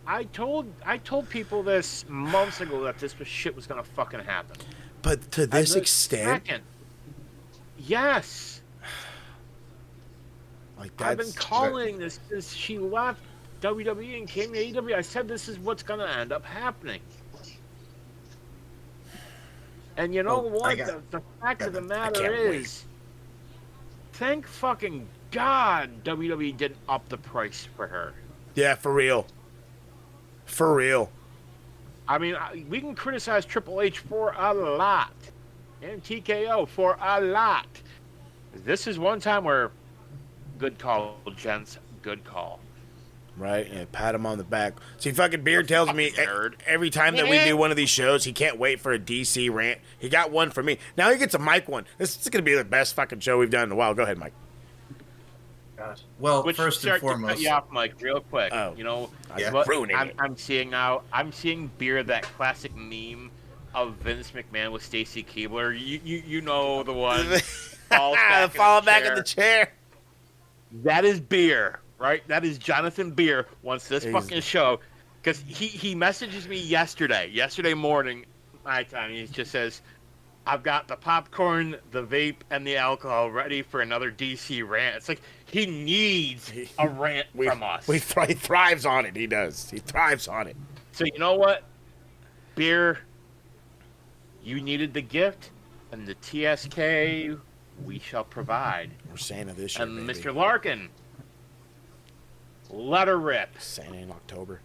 I told people this months ago that this shit was gonna fucking happen. But to this extent, yes. like I've that's been calling this since she left WWE and came to AEW. I said this is what's gonna end up happening. And you know what? The fact of the matter is, thank fucking God WWE didn't up the price for her. Yeah, for real. For real. I mean, we can criticize Triple H for a lot, and TKO for a lot. This is one time where, good call, gents, good call. Right, and pat him on the back. See, fucking Beard tells me every time that we do one of these shows, he can't wait for a DC rant. He got one for me. Now he gets a Mike one. This is going to be the best fucking show we've done in a while. Go ahead, Mike. Well, first and foremost, cut you off, Mike, real quick. Oh. You know, Yeah. what Ruining it. I'm seeing now. I'm seeing Beard, that classic meme of Vince McMahon with Stacy Keibler. You know the one. Fall back in the chair. That is Beer, right? That is Jonathan Beer wants this fucking show. Because he messages me yesterday morning, my time. He just says, I've got the popcorn, the vape, and the alcohol ready for another DC rant. It's like he needs a rant from us. He thrives on it. He does. He thrives on it. So you know what? Beer, you needed the gift, and the TSK we shall provide. We're Santa this year, And baby. Mr. Larkin, let her rip. Santa in October.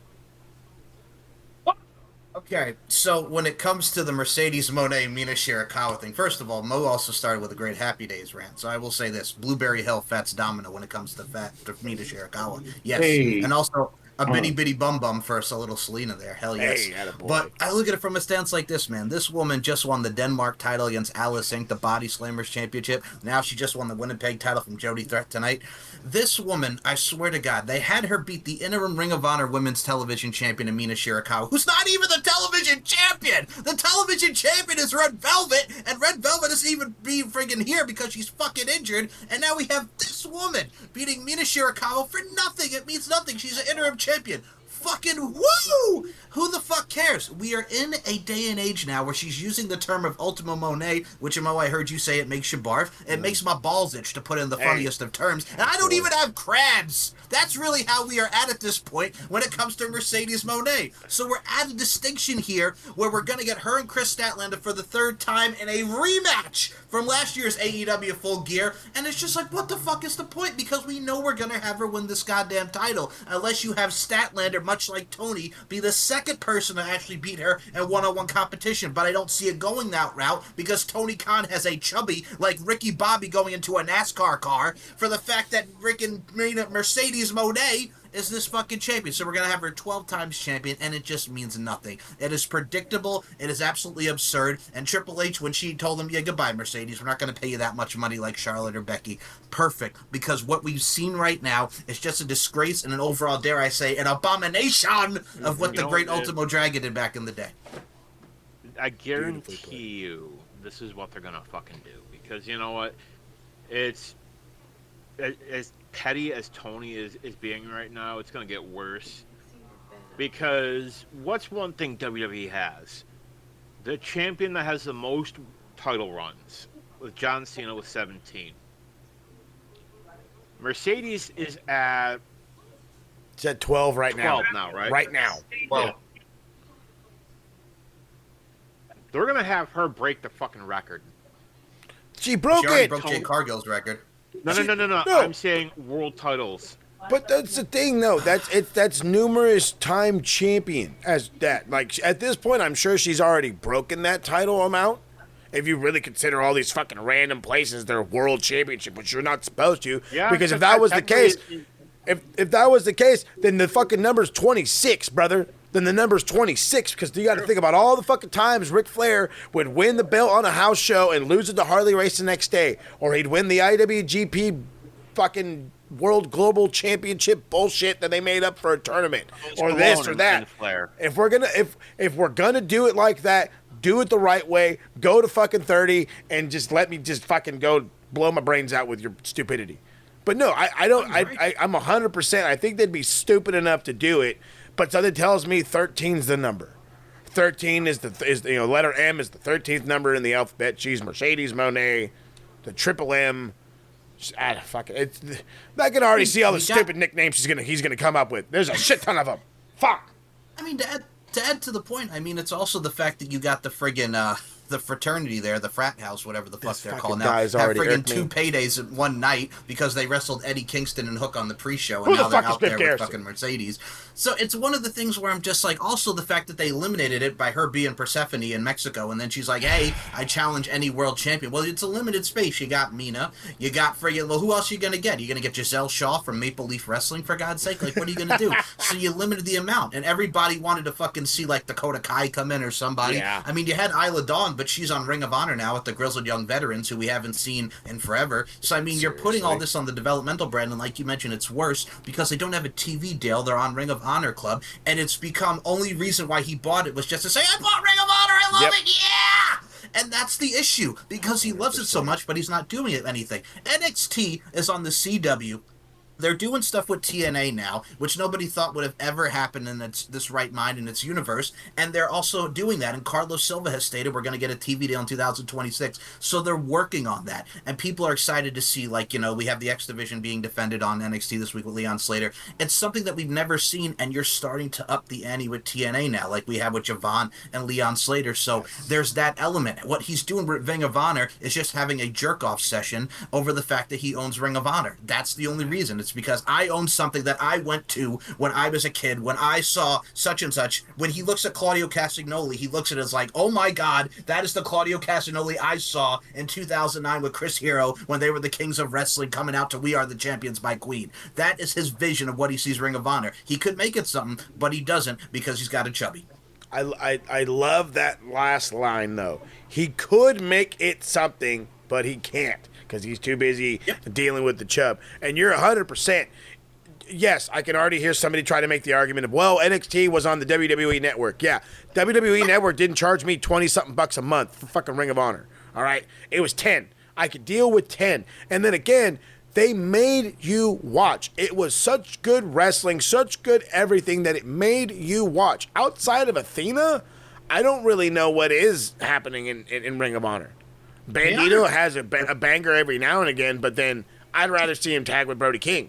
okay, so when it comes to the Mercedes Mone Mina Shirakawa thing, first of all, Mo also started with a great Happy Days rant. So I will say this: Blueberry Hill Fats Domino when it comes to Mina Shirakawa. Yes, Hey. and also a bitty bitty bum bum for a little Selena there. Hell yes. Hey, attaboy. But I look at it from a stance like this, man. This woman just won the Denmark title against Alice Inc., the Body Slammers Championship. Now she just won the Winnipeg title from Jody Threat tonight. This woman, I swear to God, they had her beat the interim Ring of Honor Women's Television Champion, Mina Shirakawa, who's not even the television champion. The television champion is Red Velvet, and Red Velvet doesn't even be friggin' here because she's fucking injured. And now we have this woman beating Mina Shirakawa for nothing. It means nothing. She's an interim champion. Fucking woo! Who the fuck cares? We are in a day and age now where she's using the term of Ultima Monet, which, Mo, I heard you say it makes you barf. It makes my balls itch, to put in the funniest of terms. And I don't even have crabs. That's really how we are at this point when it comes to Mercedes Monet. So we're at a distinction here where we're going to get her and Chris Statlander for the third time in a rematch from last year's AEW Full Gear. And it's just like, what the fuck is the point? Because we know we're going to have her win this goddamn title unless you have Statlander, much like Tony, be the second person to actually beat her in one-on-one competition. But I don't see it going that route because Tony Khan has a chubby like Ricky Bobby going into a NASCAR car for the fact that freaking Mercedes Monet is this fucking champion. So we're going to have her 12 times champion, and it just means nothing. It is predictable. It is absolutely absurd. And Triple H, when she told him, yeah, goodbye, Mercedes, we're not going to pay you that much money like Charlotte or Becky. Perfect. Because what we've seen right now is just a disgrace and an overall, dare I say, an abomination of what the great Ultimo Dragon did back in the day. I guarantee you this is what they're going to fucking do. Because you know what? It's as petty as Tony is being right now, it's going to get worse. Because what's one thing WWE has? The champion that has the most title runs, with John Cena with 17. Mercedes is at... It's at 12 right 12 now. now, right? Right now. Well, they're going to have her break the fucking record. She broke She already it. broke Jay Cargill's record. No. No. I'm saying world titles. But that's the thing, though. That's numerous time champion as that. Like at this point, I'm sure she's already broken that title amount. If you really consider all these fucking random places their world championship, which you're not supposed to, Yeah, because if that was the case, if that was the case, then the fucking number's 26, brother. Then the number's 26 because you got to think about all the fucking times Ric Flair would win the belt on a house show and lose it to Harley Race the next day, or he'd win the IWGP fucking World Global Championship bullshit that they made up for a tournament, or this or that. If we're gonna do it like that, do it the right way. Go to fucking 30 and just let me just fucking go blow my brains out with your stupidity. But no, I'm 100%. I think they'd be stupid enough to do it. But something tells me 13's the number. 13 is letter M is the 13th number in the alphabet. She's Mercedes Monet, the Triple M. Fuck it. I can already see all the stupid nicknames he's gonna come up with. There's a shit ton of them. Fuck. I mean, to add to the point, I mean, it's also the fact that you got the friggin' the fraternity there, the frat house, whatever the fuck This they're fucking called now, guy's have already friggin' irked me. 2 paydays in one night because they wrestled Eddie Kingston and Hook on the pre-show, Who and the now they're fuck is out there Griff with Garrison? fucking Mercedes. So it's one of the things where I'm just like, also the fact that they eliminated it by her being Persephone in Mexico, and then she's like, hey, I challenge any world champion. Well, it's a limited space. You got Mina, you got friggin', well, who else are you gonna get? You gonna get Giselle Shaw from Maple Leaf Wrestling, for God's sake? Like, what are you gonna do? So you limited the amount, and everybody wanted to fucking see like Dakota Kai come in or somebody. Yeah. I mean, you had Isla Dawn, but she's on Ring of Honor now with the Grizzled Young Veterans, who we haven't seen in forever. So, I mean, you're putting all this on the developmental brand, and like you mentioned, it's worse because they don't have a TV deal. They're on Ring of Honor Club, and it's become only reason why he bought it was just to say, I bought Ring of Honor, I love it, yeah! And that's the issue, because he loves it so much, but he's not doing it anything. NXT is on the CW. They're doing stuff with TNA now, which nobody thought would have ever happened in this right mind in its universe, and they're also doing that, and Carlos Silva has stated we're going to get a TV deal in 2026, so they're working on that, and people are excited to see, like, you know, we have the X Division being defended on NXT this week with Leon Slater. It's something that we've never seen, and you're starting to up the ante with TNA now, like we have with Javon and Leon Slater, so there's that element. What he's doing with Ring of Honor is just having a jerk-off session over the fact that he owns Ring of Honor. That's the only reason. It's because I own something that I went to when I was a kid, when I saw such and such. When he looks at Claudio Castagnoli, he looks at it as like, oh my God, that is the Claudio Castagnoli I saw in 2009 with Chris Hero when they were the Kings of Wrestling coming out to We Are the Champions by Queen. That is his vision of what he sees Ring of Honor. He could make it something, but he doesn't because he's got a chubby. I love that last line, though. He could make it something, but he can't because he's too busy dealing with the chub. And you're 100%. Yes, I can already hear somebody try to make the argument of, well, NXT was on the WWE Network. Yeah, WWE Network didn't charge me 20-something bucks a month for fucking Ring of Honor. All right? It was 10. I could deal with 10. And then again, they made you watch. It was such good wrestling, such good everything that it made you watch. Outside of Athena, I don't really know what is happening in Ring of Honor. Bandito has a banger every now and again, but then I'd rather see him tag with Brody King.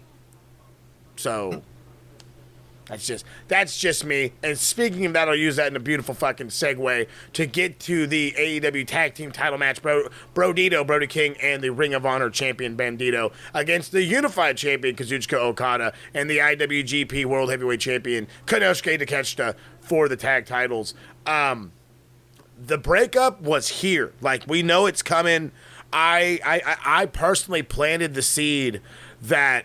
So that's just me. And speaking of that, I'll use that in a beautiful fucking segue to get to the AEW Tag Team title match. Brodito, Brody King, and the Ring of Honor champion Bandito against the Unified Champion Kazuchika Okada and the IWGP World Heavyweight Champion Konosuke Takeshita for the tag titles. The breakup was here. Like, we know it's coming. I personally planted the seed that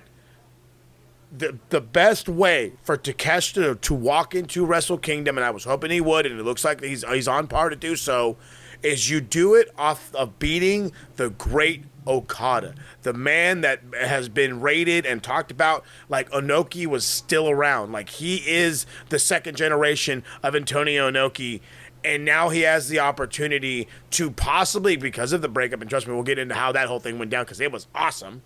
the best way for Takeshita to walk into Wrestle Kingdom, and I was hoping he would, and it looks like he's on par to do so, is you do it off of beating the great Okada, the man that has been rated and talked about like Inoki was still around. Like, he is the second generation of Antonio Inoki. And now he has the opportunity to possibly, because of the breakup, and trust me, we'll get into how that whole thing went down because it was awesome.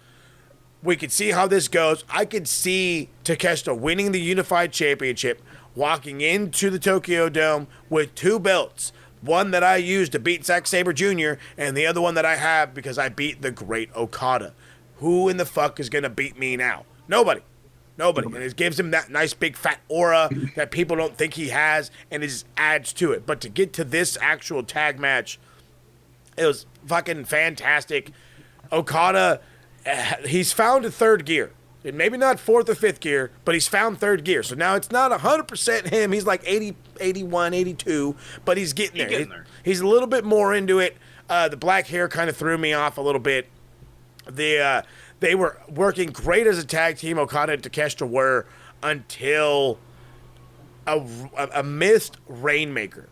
We could see how this goes. I could see Takeshita winning the Unified Championship, walking into the Tokyo Dome with 2 belts. One that I used to beat Zack Sabre Jr., and the other one that I have because I beat the great Okada. Who in the fuck is going to beat me now? Nobody. And it gives him that nice big fat aura that people don't think he has, and it just adds to it. But to get to this actual tag match, it was fucking fantastic. Okada, he's found a third gear. Maybe not fourth or fifth gear, but he's found third gear. So now it's not 100% him. He's like 80, 81, 82, but he's getting there. He's a little bit more into it. The black hair kind of threw me off a little bit. They were working great as a tag team, Okada and Takeshita were, until a missed Rainmaker.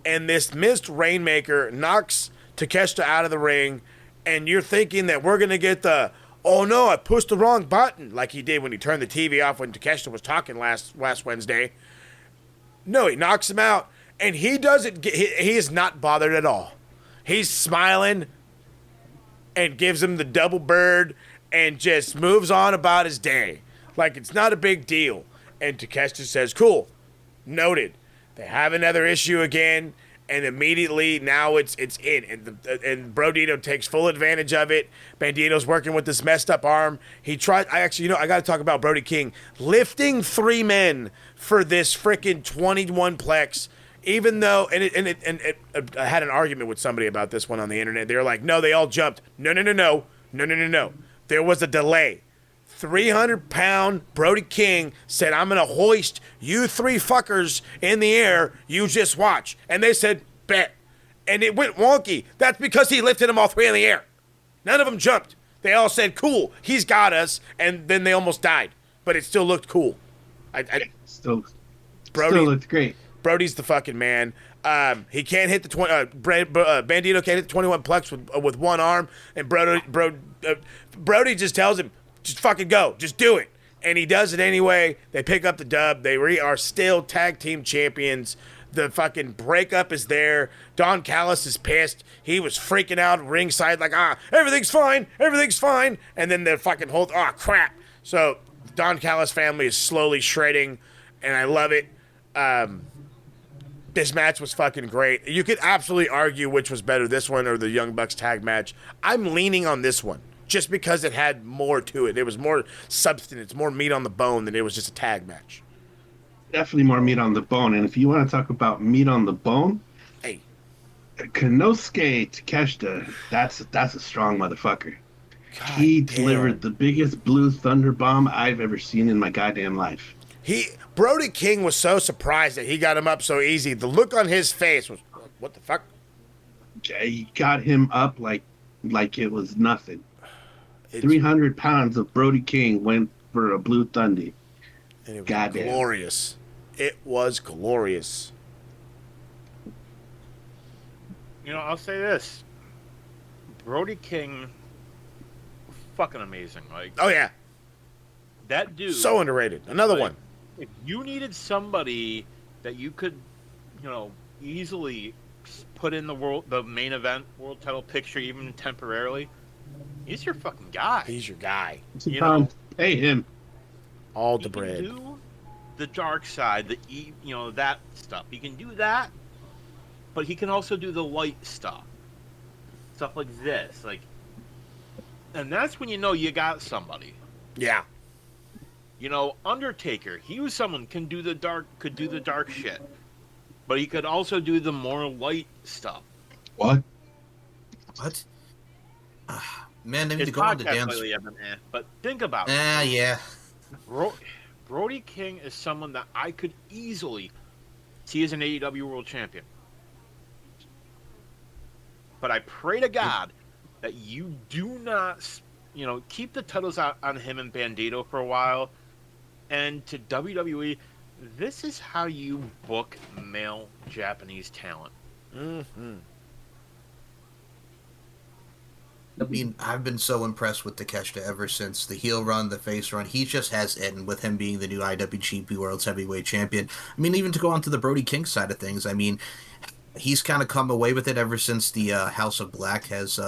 And this missed Rainmaker knocks Takeshita out of the ring, and you're thinking that we're going to get the, oh no, I pushed the wrong button, like he did when he turned the TV off when Takeshita was talking last Wednesday. No, he knocks him out, and he doesn't, he is not bothered at all. He's smiling and gives him the double bird and just moves on about his day. Like it's not a big deal. And Takeshita says, cool, noted. They have another issue again, and immediately now it's in. And Brodito takes full advantage of it. Bandito's working with this messed up arm. He tried, I got to talk about Brody King. Lifting 3 men for this freaking 21 plex even though, I had an argument with somebody about this one on the internet. They were like, no, they all jumped. No. There was a delay. 300-pound Brody King said, I'm going to hoist you three fuckers in the air. You just watch. And they said, bet. And it went wonky. That's because he lifted them all three in the air. None of them jumped. They all said, cool, he's got us. And then they almost died. But it still looked cool. Still looked great. Brody's the fucking man. He can't hit the 20. Bandito can't hit the 21 plex with one arm, and Brody just tells him, just fucking go, just do it, and he does it anyway. They pick up the dub. They are still tag team champions. The fucking breakup is there. Don Callis is pissed. He was freaking out ringside like, everything's fine, and then the fucking whole crap. So Don Callis family is slowly shredding, and I love it. This match was fucking great. You could absolutely argue which was better, this one or the Young Bucks tag match. I'm leaning on this one just because it had more to it. There was more substance, more meat on the bone than it was just a tag match. Definitely more meat on the bone. And if you want to talk about meat on the bone, hey, Konosuke Takeshita, that's a strong motherfucker. God he damn. delivered the biggest blue thunder bomb I've ever seen in my goddamn life. Brody King was so surprised that he got him up so easy. The look on his face was, what the fuck? He got him up like it was nothing. 300 pounds of Brody King went for a blue thunder. And it was goddamn glorious. It was glorious. I'll say this. Brody King, fucking amazing. Like, oh, yeah. That dude. So underrated. Another one. If you needed somebody that you could, easily put in the main event world title picture, even temporarily, he's your fucking guy. He's your guy. Pay him. All the bread. He can do the dark side, that stuff. He can do that, but he can also do the light stuff. Stuff like this. And that's when you got somebody. Yeah. Undertaker, he was someone could do the dark shit, but he could also do the more light stuff. What? Man, they need to go on the dance. But think about it. Yeah. Brody King is someone that I could easily see as an AEW World Champion. But I pray to God that you do not, keep the titles out on him and Bandito for a while. And to WWE, this is how you book male Japanese talent. Mm-hmm. I mean, I've been so impressed with Takeshita ever since the heel run, the face run. He just has it, and with him being the new IWGP World's Heavyweight Champion. I mean, even to go on to the Brody King side of things, I mean, he's kind of come away with it ever since the House of Black has,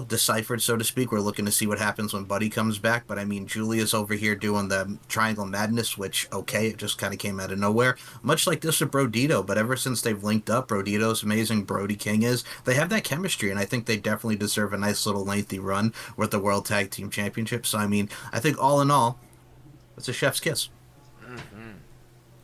deciphered, so to speak. We're looking to see what happens when Buddy comes back. But, I mean, Julia's over here doing the Triangle Madness, which, okay, it just kind of came out of nowhere. Much like this with Brodito, but ever since they've linked up, Brodito's amazing, Brody King is, they have that chemistry, and I think they definitely deserve a nice little lengthy run with the World Tag Team Championship. So, I mean, I think all in all, it's a chef's kiss. Mm-hmm.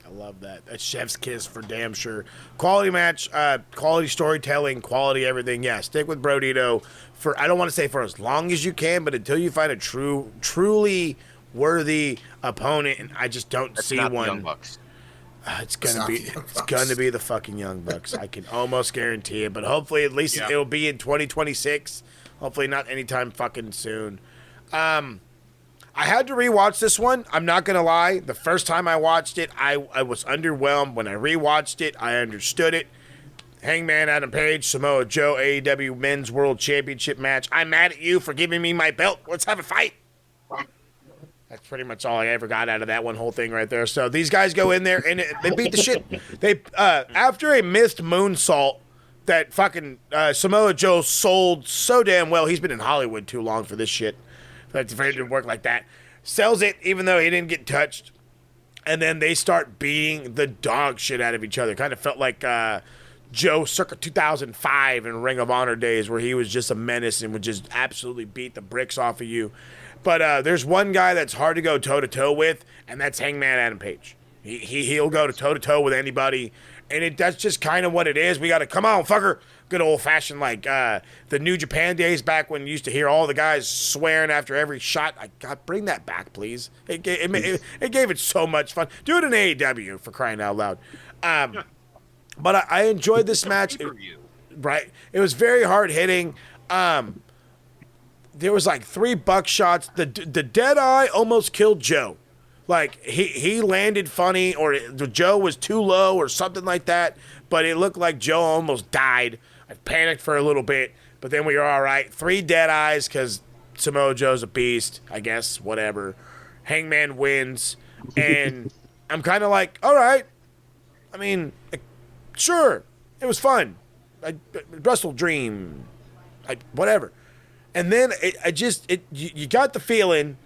I love that. A chef's kiss for damn sure. Quality match, quality storytelling, quality everything. Yeah, stick with Brodito for, I don't want to say for as long as you can, but until you find a truly worthy opponent, and I just don't see not one. The Young Bucks. It's gonna be the fucking Young Bucks. I can almost guarantee it, but hopefully at least it'll be in 2026. Hopefully not anytime fucking soon. I had to rewatch this one. I'm not going to lie. The first time I watched it, I was underwhelmed. When I rewatched it, I understood it. Hangman Adam Page, Samoa Joe, AEW Men's World Championship match. I'm mad at you for giving me my belt. Let's have a fight. That's pretty much all I ever got out of that one whole thing right there. So these guys go in there, and they beat the shit. They after a missed moonsault that fucking Samoa Joe sold so damn well. He's been in Hollywood too long for this shit. But it didn't work like that. Sells it even though he didn't get touched. And then they start beating the dog shit out of each other. Kind of felt like Joe circa 2005 in Ring of Honor days where he was just a menace and would just absolutely beat the bricks off of you. But there's one guy that's hard to go toe-to-toe with, and that's Hangman Adam Page. He'll go toe-to-toe with anybody. And that's just kind of what it is. We got to, come on, fucker. Good old-fashioned, like, the New Japan days back when you used to hear all the guys swearing after every shot. God, bring that back, please. It gave it so much fun. Do it in AEW, for crying out loud. But I enjoyed this match. Right? It was very hard-hitting. There was, like, 3 buckshots. The Deadeye almost killed Joe. Like, he landed funny, or Joe was too low or something like that, but it looked like Joe almost died. I panicked for a little bit, but then we were all right. 3 dead eyes because Samoa Joe's a beast, I guess, whatever. Hangman wins, and I'm kind of like, all right. I mean, sure, it was fun. WrestleDream, whatever. And then you got the feeling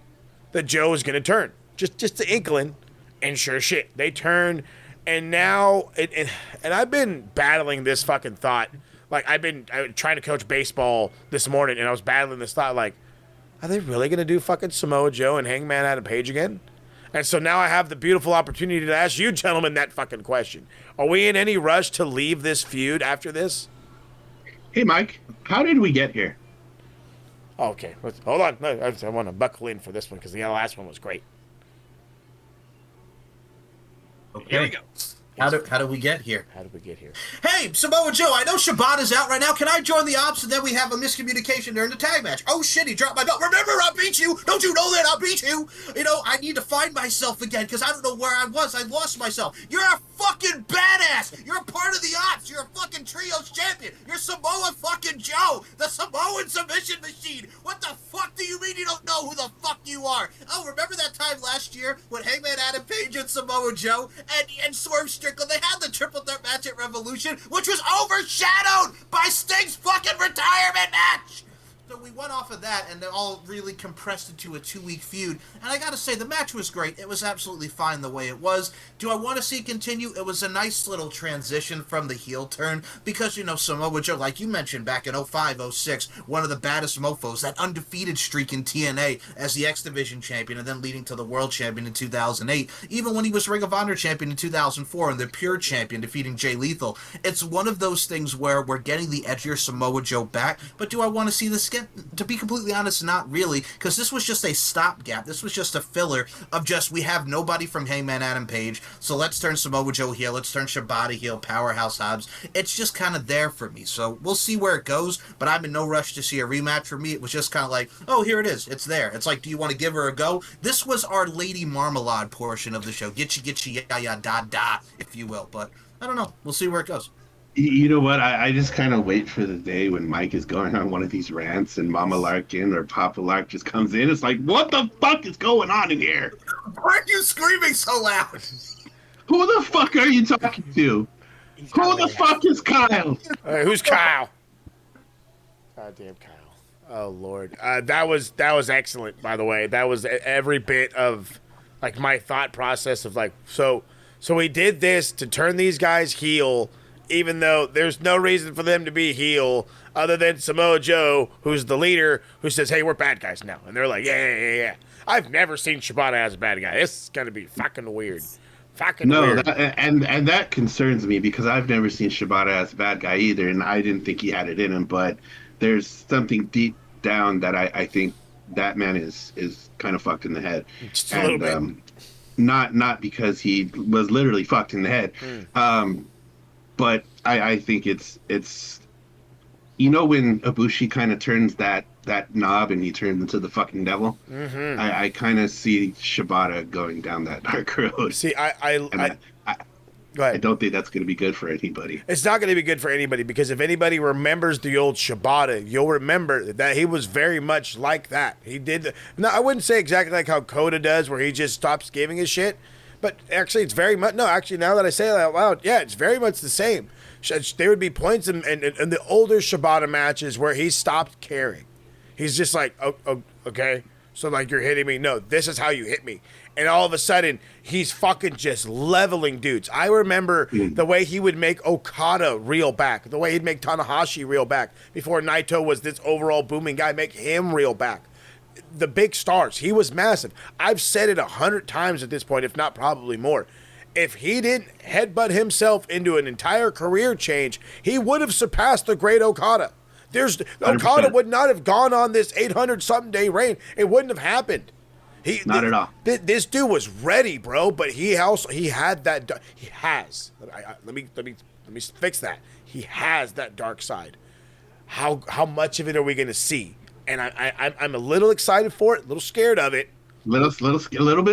that Joe was going to turn. Just the inkling, and sure shit, they turned, and now, and I've been battling this fucking thought. Like, I was trying to coach baseball this morning, and I was battling this thought, like, are they really going to do fucking Samoa Joe and Hangman Adam Page again? And so now I have the beautiful opportunity to ask you gentlemen that fucking question. Are we in any rush to leave this feud after this? Hey, Mike, how did we get here? Okay, hold on. No, I want to buckle in for this one because the last one was great. Okay. Here we go. How do we get here? How did we get here? Hey, Samoa Joe, I know Shibata's out right now. Can I join the ops and then we have a miscommunication during the tag match? Oh shit, he dropped my belt. Remember, I beat you. Don't you know that I beat you? You know, I need to find myself again because I don't know where I was. I lost myself. You're a fucking badass. You're a part of the ops. You're a fucking trios champion. You're Samoa fucking Joe, the Samoan submission machine. What the fuck do you mean you don't know who the fuck you are? Oh, remember that time last year when Hangman Adam Page and Samoa Joe and Swerve Strickland, they had the triple threat match at Revolution, which was overshadowed by Sting's fucking retirement match. So we went off of that, and they all really compressed into a 2-week feud. And I gotta say, the match was great. It was absolutely fine the way it was. Do I want to see it continue? It was a nice little transition from the heel turn, because, you know, Samoa Joe, like you mentioned back in 05, 06, one of the baddest mofos, that undefeated streak in TNA as the X Division champion, and then leading to the world champion in 2008. Even when he was Ring of Honor champion in 2004 and the pure champion, defeating Jay Lethal. It's one of those things where we're getting the edgier Samoa Joe back, but do I want to see this again? To be completely honest, not really, because this was just a stopgap. This was just a filler of just, we have nobody from Hangman Adam Page, so let's turn Samoa Joe heel, let's turn Shibata heel, Powerhouse Hobbs. It's just kind of there for me, so we'll see where it goes, but I'm in no rush to see a rematch. For me, it was just kind of like, oh, here it is, it's there. It's like, do you want to give her a go? This was our Lady Marmalade portion of the show. Getcha, ya, da, da, if you will, but I don't know. We'll see where it goes. You know what? I just kind of wait for the day when Mike is going on one of these rants and Mama Larkin or Papa Lark just comes in. It's like, what the fuck is going on in here? Why are you screaming so loud? Who the fuck are you talking to? Who the fuck is Kyle? Who's Kyle? Goddamn Kyle. Oh, Lord. That was excellent, by the way. That was every bit of, like, my thought process of, like, so we did this to turn these guys heel, even though there's no reason for them to be heel other than Samoa Joe, who's the leader, who says, hey, we're bad guys now. And they're like, yeah. I've never seen Shibata as a bad guy. This is going to be fucking weird. Weird. And that concerns me because I've never seen Shibata as a bad guy either, and I didn't think he had it in him, but there's something deep down that I think that man is kind of fucked in the head. Just a little bit. Not because he was literally fucked in the head. But I think it's you know when Ibushi kind of turns that knob and he turns into the fucking devil? Mm-hmm. I kind of see Shibata going down that dark road. See, I go ahead. I don't think that's going to be good for anybody. It's not going to be good for anybody because if anybody remembers the old Shibata, you'll remember that he was very much like that. He did. No, I wouldn't say exactly like how Coda does, where he just stops giving a shit. But actually, it's very much, no, actually, now that I say it out loud, yeah, it's very much the same. There would be points in the older Shibata matches where he stopped caring. He's just like, oh, okay, so like you're hitting me. No, this is how you hit me. And all of a sudden, he's fucking just leveling dudes. I remember the way he would make Okada reel back, the way he'd make Tanahashi reel back before Naito was this overall booming guy, make him reel back. The big stars, he was massive. I've said it 100 times at this point, if not probably more. If he didn't headbutt himself into an entire career change, he would have surpassed the great Okada. 100%. Okada would not have gone on this 800-something day reign. It wouldn't have happened. Not at all. This dude was ready, bro, but he had that. He has. Let me fix that. He has that dark side. How much of it are we going to see? And I'm a little excited for it, a little scared of it. Little bit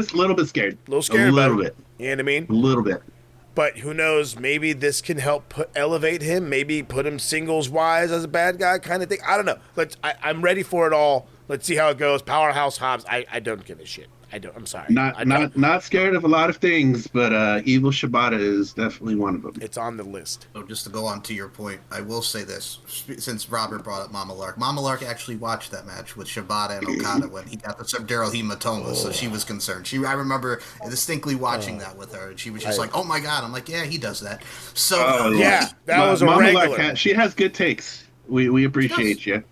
scared. A little scared. A little bit. You know what I mean? A little bit. But who knows? Maybe this can help elevate him. Maybe put him singles wise as a bad guy kind of thing. I don't know. I'm ready for it all. Let's see how it goes. Powerhouse Hobbs. I don't give a shit. I'm sorry. Not scared of a lot of things, but Evil Shibata is definitely one of them. It's on the list. So just to go on to your point, I will say this, since Robert brought up Mama Lark. Mama Lark actually watched that match with Shibata and Okada when he got the subdural hematoma, so she was concerned. I remember distinctly watching that with her, and she was just like, oh my God. I'm like, yeah, he does that. So yeah, that was a Mama regular. Lark she has good takes. We appreciate you.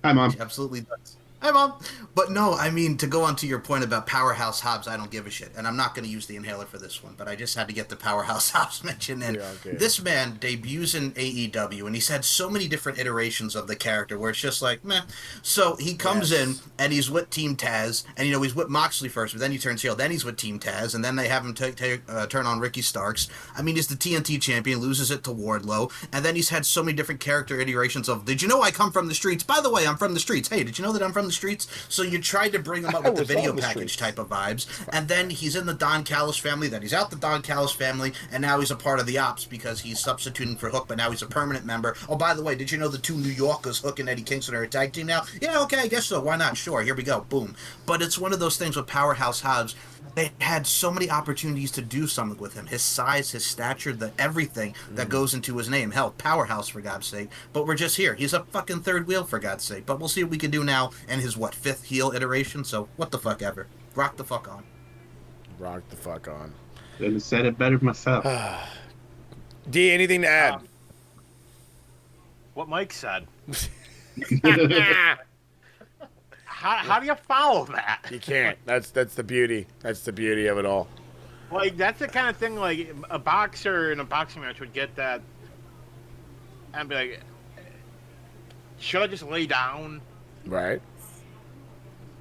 Hi, Mom. She absolutely does. Hi, Mom. But no, I mean, to go on to your point about Powerhouse Hobbs, I don't give a shit. And I'm not going to use the inhaler for this one, but I just had to get the Powerhouse Hobbs mention in. Yeah, okay. This man debuts in AEW, and he's had so many different iterations of the character where it's just like, meh. So he comes in, and he's with Team Taz, and, he's with Moxley first, but then he turns heel. Then he's with Team Taz, and then they have him turn on Ricky Starks. I mean, he's the TNT champion, loses it to Wardlow, and then he's had so many different character iterations of, did you know I come from the streets? By the way, I'm from the streets. Hey, did you know that I'm from the streets? So you tried to bring him up with the video package type of vibes, and then he's in the Don Callis family, then he's out the Don Callis family, and now he's a part of the Ops because he's substituting for Hook, but now he's a permanent member. Oh, by the way, did you know the two New Yorkers, Hook and Eddie Kingston, are a tag team now? Yeah, okay, I guess so. Why not? Sure, here we go. Boom. But it's one of those things with Powerhouse Hobbs. They had so many opportunities to do something with him. His size, his stature, everything that goes into his name. Hell, Powerhouse, for God's sake. But we're just here. He's a fucking third wheel, for God's sake. But we'll see what we can do now in his, fifth heel iteration? So, what the fuck ever. Rock the fuck on. Rock the fuck on. Couldn't have said it better myself. D, anything to add? What Mike said. How do you follow that? You can't. That's the beauty. That's the beauty of it all. Like, that's the kind of thing, like, a boxer in a boxing match would get that and be like, should I just lay down? Right.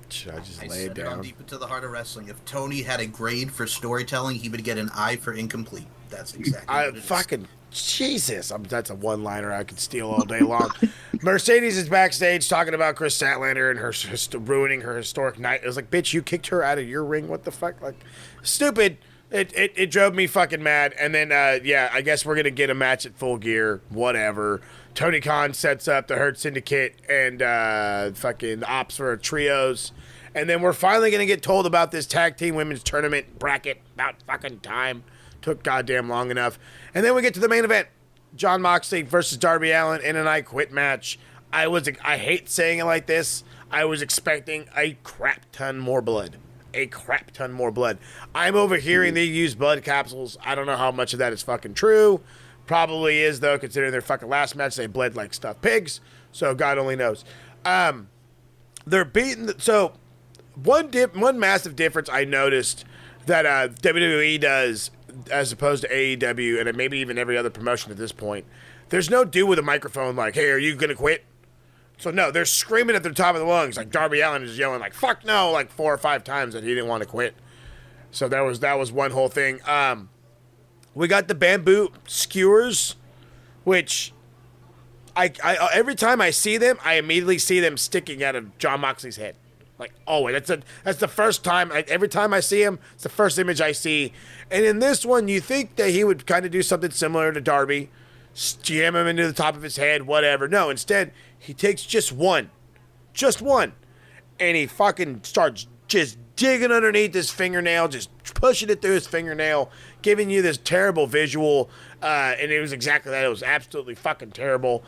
Should I just lay it down? Deep into the heart of wrestling. If Tony had a grade for storytelling, he would get an I for incomplete. That's exactly what it fucking Jesus. That's a one-liner I could steal all day long. Mercedes is backstage talking about Chris Statlander and her ruining her historic night. It was like, bitch, you kicked her out of your ring? What the fuck? Like, stupid. It drove me fucking mad. And then, I guess we're going to get a match at Full Gear. Whatever. Tony Khan sets up the Hurt Syndicate and fucking Ops for trios. And then we're finally going to get told about this tag team women's tournament bracket. About fucking time. Took goddamn long enough. And then we get to the main event. Jon Moxley versus Darby Allin in an I Quit match. I hate saying it like this. I was expecting a crap ton more blood. A crap ton more blood. I'm overhearing they use blood capsules. I don't know how much of that is fucking true. Probably is, though, considering their fucking last match, they bled like stuffed pigs. So God only knows. They're beating... So, one massive difference I noticed that WWE does as opposed to AEW and maybe even every other promotion at this point, there's no dude with a microphone like, hey, are you going to quit? So, no, they're screaming at the top of the lungs. Like, Darby Allin is yelling like, fuck no, like 4 or 5 times that he didn't want to quit. So that was one whole thing. We got the bamboo skewers, which I every time I see them, I immediately see them sticking out of Jon Moxley's head. Like, always. That's the first time. Every time I see him, it's the first image I see. And in this one, you think that he would kind of do something similar to Darby, jam him into the top of his head, whatever. No, instead, he takes just one, and he fucking starts just digging underneath his fingernail, just pushing it through his fingernail, giving you this terrible visual. And it was exactly that. It was absolutely fucking terrible.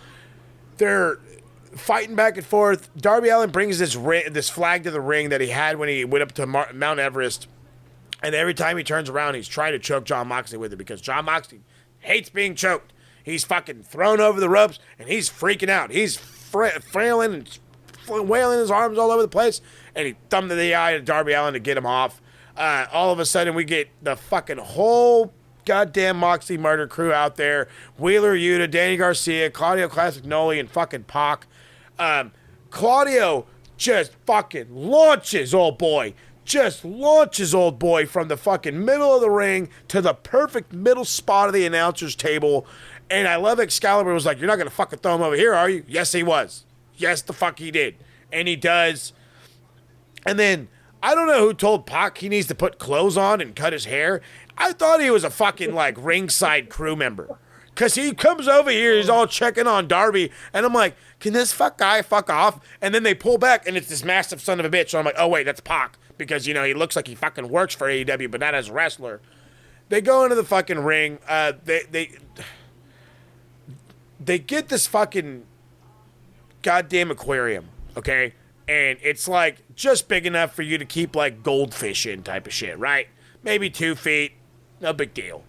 They're fighting back and forth. Darby Allin brings this flag to the ring that he had when he went up to Mount Everest. And every time he turns around, he's trying to choke Jon Moxley with it because Jon Moxley hates being choked. He's fucking thrown over the ropes, and he's freaking out. He's frailing and wailing his arms all over the place, and he thumbed to the eye to Darby Allin to get him off. All of a sudden, we get the fucking whole goddamn Moxley murder crew out there. Wheeler Yuta, Danny Garcia, Claudio Classic Noli, and fucking Pac. Claudio just fucking launches old boy. Just launches old boy from the fucking middle of the ring to the perfect middle spot of the announcer's table. And I love Excalibur was like, you're not going to fucking throw him over here, are you? Yes, he was. Yes, the fuck he did. And he does. And then, I don't know who told Pac he needs to put clothes on and cut his hair. I thought he was a fucking, like, ringside crew member. Because he comes over here, he's all checking on Darby, and I'm like, can this guy fuck off? And then they pull back, and it's this massive son of a bitch. So I'm like, oh, wait, that's Pac. Because, you know, he looks like he fucking works for AEW, but not as a wrestler. They go into the fucking ring. They get this fucking goddamn aquarium, okay? And it's, like, just big enough for you to keep, like, goldfish in type of shit, right? Maybe 2 feet. No big deal.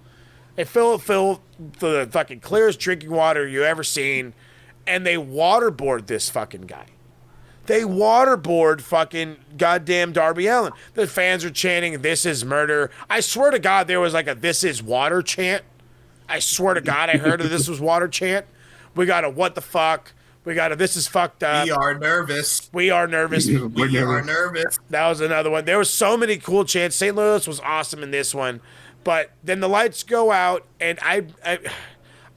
They fill the fucking clearest drinking water you ever seen, and they waterboard this fucking guy. They waterboard fucking goddamn Darby Allin. The fans are chanting, "This is murder." I swear to God, there was like a "This is water" chant. I swear to God, I heard a "This was water" chant. We got a "What the fuck." We got a "This is fucked up." We are nervous. We are nervous. We are nervous. That was another one. There were so many cool chants. St. Louis was awesome in this one. But then the lights go out, and I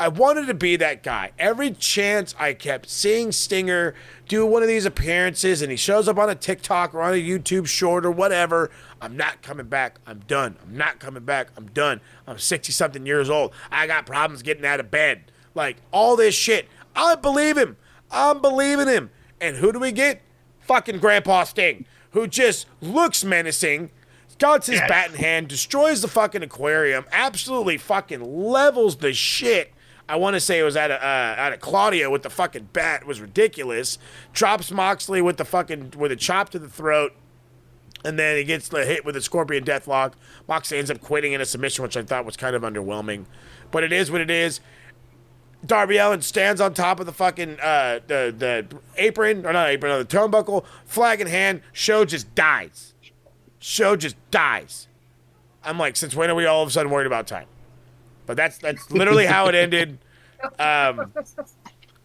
wanted to be that guy. Every chance I kept seeing Stinger do one of these appearances, and he shows up on a TikTok or on a YouTube short or whatever, I'm not coming back. I'm done. I'm not coming back. I'm done. I'm 60-something years old. I got problems getting out of bed. Like, all this shit. I believe him. I'm believing him. And who do we get? Fucking Grandpa Sting, who just looks menacing, got his bat in hand, destroys the fucking aquarium, absolutely fucking levels the shit. I want to say it was out of Claudio with the fucking bat. It was ridiculous. Drops Moxley with a chop to the throat, and then he gets hit with a Scorpion Deathlock. Moxley ends up quitting in a submission, which I thought was kind of underwhelming. But it is what it is. Darby Allin stands on top of the fucking the apron, or not apron, the turnbuckle, flag in hand. Show just dies. I'm like, since when are we all of a sudden worried about time? But that's literally how it ended.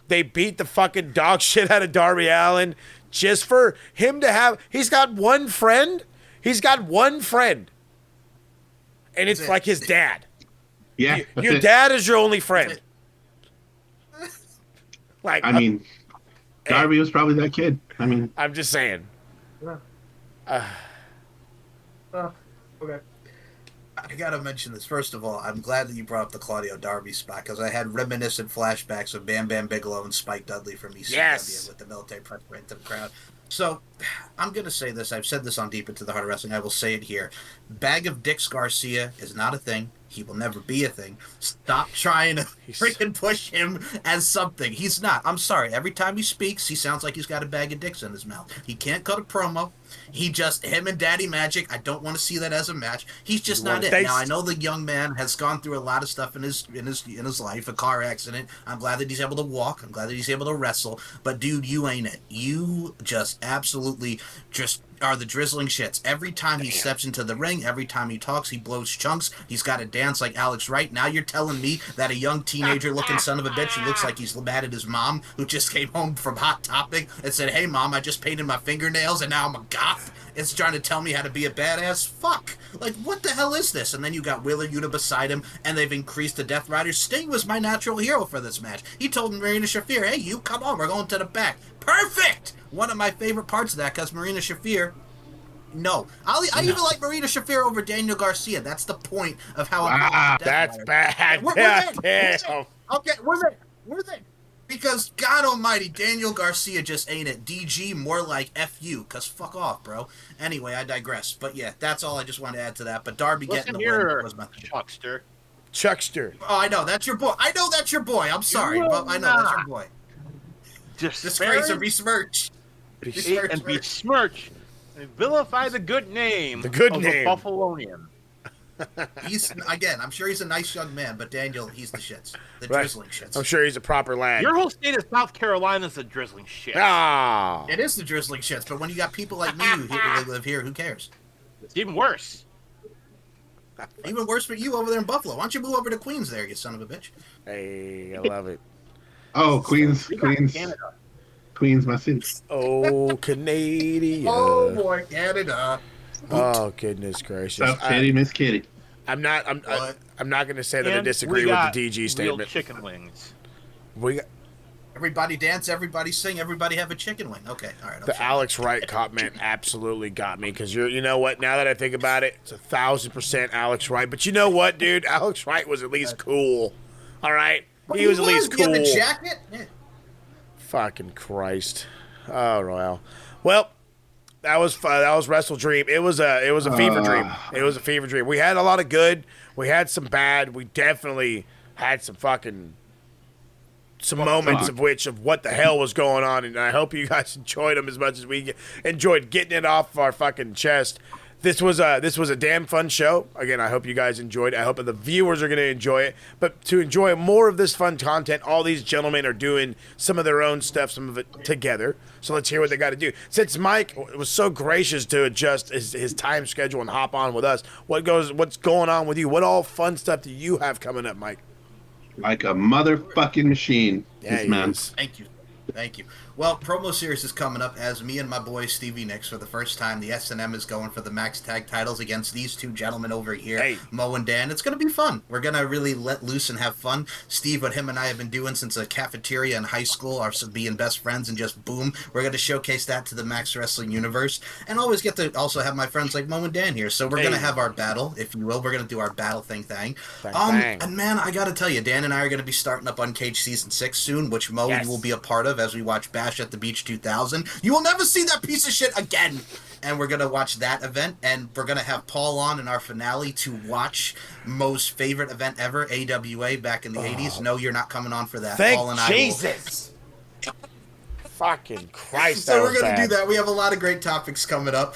They beat the fucking dog shit out of Darby Allin just for him to have. He's got one friend. And it's like his dad. Yeah. Your dad is your only friend. Like, I mean, Darby was probably that kid. I mean, I'm just saying. Okay. I gotta mention this. First of all, I'm glad that you brought up the Claudio Darby spot, because I had reminiscent flashbacks of Bam Bam Bigelow and Spike Dudley from ECW with the military press right into the crowd. So, I'm going to say this. I've said this on Deep Into the Heart of Wrestling. I will say it here. Bag of Dicks Garcia is not a thing. He will never be a thing. Stop trying to freaking push him as something. He's not. I'm sorry. Every time he speaks, he sounds like he's got a bag of dicks in his mouth. He can't cut a promo. Him and Daddy Magic, I don't want to see that as a match. He's just not it. Now, I know the young man has gone through a lot of stuff in his life, a car accident. I'm glad that he's able to walk. I'm glad that he's able to wrestle. But, dude, you ain't it. You just absolutely just are the drizzling shits. Every time he steps into the ring, every time he talks, he blows chunks. He's got to dance like Alex Wright. Now you're telling me that a young teenager-looking son of a bitch who looks like he's mad at his mom, who just came home from Hot Topic and said, "Hey, Mom, I just painted my fingernails and now I'm a goth," is trying to tell me how to be a badass? Fuck. Like, what the hell is this? And then you got Wheeler Yuta beside him, and they've increased the Death Riders. Sting was my natural hero for this match. He told Marina Shafir, "Hey, you, come on, we're going to the back." Perfect! One of my favorite parts of that, because Marina Shafir... No. I even like Marina Shafir over Daniel Garcia. That's the point of how I'm that's Rider. bad. We're there. Okay, we're there. Because, God almighty, Daniel Garcia just ain't it. DG, more like F you, because fuck off, bro. Anyway, I digress. But yeah, that's all I just wanted to add to that. But Darby getting the win was my Chuckster. Oh, I know, that's your boy. I'm sorry, but I know that's your boy. Disgrace or besmirch. And besmirch. And vilify the good name of a Buffalonian. I'm sure he's a nice young man, but Daniel, he's the shits. The drizzling shits. I'm sure he's a proper lad. Your whole state of South Carolina is the drizzling shits. Ah. It is the drizzling shits, but when you got people like me who live here, who cares? It's even worse. Even worse for you over there in Buffalo. Why don't you move over to Queens there, you son of a bitch? Hey, I love it. Oh, Queens, my city. Oh, Canada. Oh boy, Canada. Oh, goodness gracious. South City, Miss Kitty. I'm not going to say that I And disagree we with got the DG real statement. chicken wings. We got Everybody dance, everybody sing, everybody have a chicken wing. Okay, all right. the Alex Wright comment you got me because you know what? Now that I think about it, it's 1,000% Alex Wright. But you know what, dude? Alex Wright was at least cool. All right, he was at least cool. He had the jacket. Yeah. Fucking Christ! Oh well, well. That was WrestleDream. It was a fever dream. It was a fever dream. We had a lot of good. We had some bad. We definitely had some moments of what the hell was going on, and I hope you guys enjoyed them as much as we enjoyed getting it off our fucking chest. This was a damn fun show. Again, I hope you guys enjoyed it. I hope that the viewers are going to enjoy it. But to enjoy more of this fun content, all these gentlemen are doing some of their own stuff, some of it together. So let's hear what they got to do. Since Mike was so gracious to adjust his time schedule and hop on with us, what's going on with you? What all fun stuff do you have coming up, Mike? Like a motherfucking machine, yeah, man. Thank you. Well, promo series is coming up as me and my boy Stevie Nicks for the first time. The S&M is going for the max tag titles against these two gentlemen over here, Mo and Dan. It's going to be fun. We're going to really let loose and have fun. Steve, what him and I have been doing since a cafeteria in high school, are being best friends, and just boom, we're going to showcase that to the Max Wrestling universe, and always get to also have my friends like Mo and Dan here. So we're going to have our battle, if you will. We're going to do our battle thing. And man, I got to tell you, Dan and I are going to be starting up Uncaged Season 6 soon, which Mo, you will be a part of as we watch Bash at the Beach 2000. You will never see that piece of shit again. And we're going to watch that event, and we're going to have Paul on in our finale to watch Mo's favorite event ever, AWA, back in the 80s. No, you're not coming on for that. Thank Paul and I Jesus. Fucking Christ. So we're going to do that. We have a lot of great topics coming up.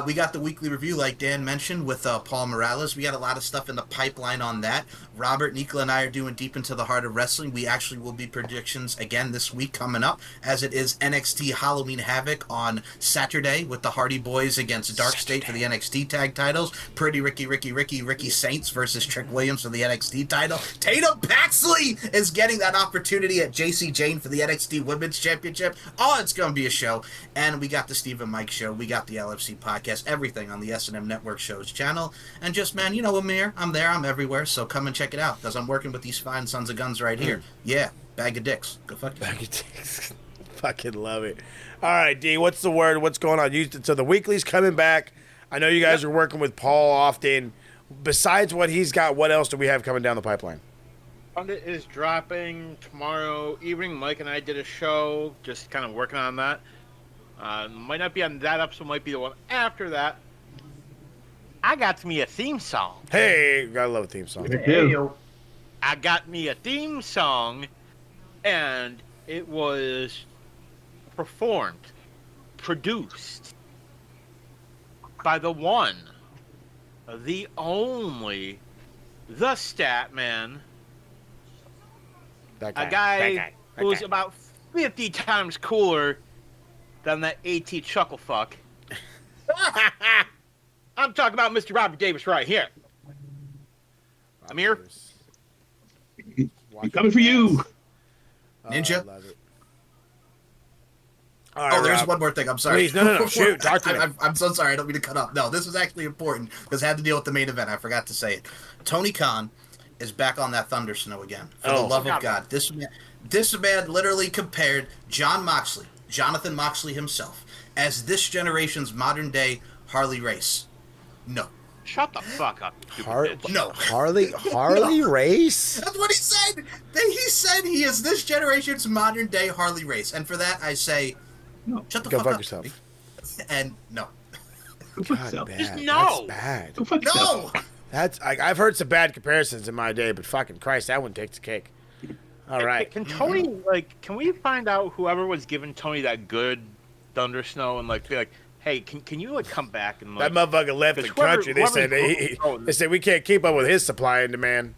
We got the weekly review, like Dan mentioned, with Paul Morales. We got a lot of stuff in the pipeline on that. Robert, Nicola, and I are doing Deep into the Heart of Wrestling. We actually will be predictions again this week coming up, as it is NXT Halloween Havoc on Saturday with the Hardy Boys against Dark State for the NXT tag titles. Pretty Ricky Saints versus Trick Williams for the NXT title. Tatum Paxley is getting that opportunity at JC Jane for the NXT Women's Championship. Oh, it's going to be a show. And we got the Steve and Mike show. We got the LFC podcast. Everything on the S&M Network shows channel. And just, man, you know, I'm here. I'm there. I'm everywhere. So come and check it out, because I'm working with these fine sons of guns right here. Yeah, bag of dicks. Go fuck yourself. Bag of dicks. Fucking love it. All right, D, what's the word? What's going on? So the weekly's coming back. I know you guys are working with Paul often. Besides what he's got, what else do we have coming down the pipeline? Pundit is dropping tomorrow evening. Mike and I did a show, just kind of working on that. Might not be on that episode, might be the one after that. I got me a theme song. Hey, gotta love a theme song. Hey, I got me a theme song, and it was performed, produced by the one, the only, the Statman. That A guy who's about 50 times cooler than that AT chucklefuck. I'm talking about Mr. Robert Davis right here. I'm here. I'm coming for you. Ninja. I love it. All right, there's Rob. one more thing. I'm sorry. Please, no. Shoot, talk to me. I'm so sorry. I don't mean to cut up. No, this is actually important because I had to deal with the main event. I forgot to say it. Tony Khan is back on that Thunder Snow again. For the love of God. This man literally compared Jonathan Moxley himself, as this generation's modern day Harley Race. No. Shut the fuck up, you stupid bitch. No. Harley Race? That's what he said. He said he is this generation's modern day Harley Race. And for that, I say, no. Shut the Go fuck fuck up. yourself. And no. God, bad. Just no. That's bad. Go fuck yourself. No. I've heard some bad comparisons in my day, but fucking Christ, that one takes the cake. All right. Can Tony, can we find out whoever was giving Tony that good Thunder Snow and be like, hey, can you come back and that motherfucker left the country. They said we can't keep up with his supply and demand.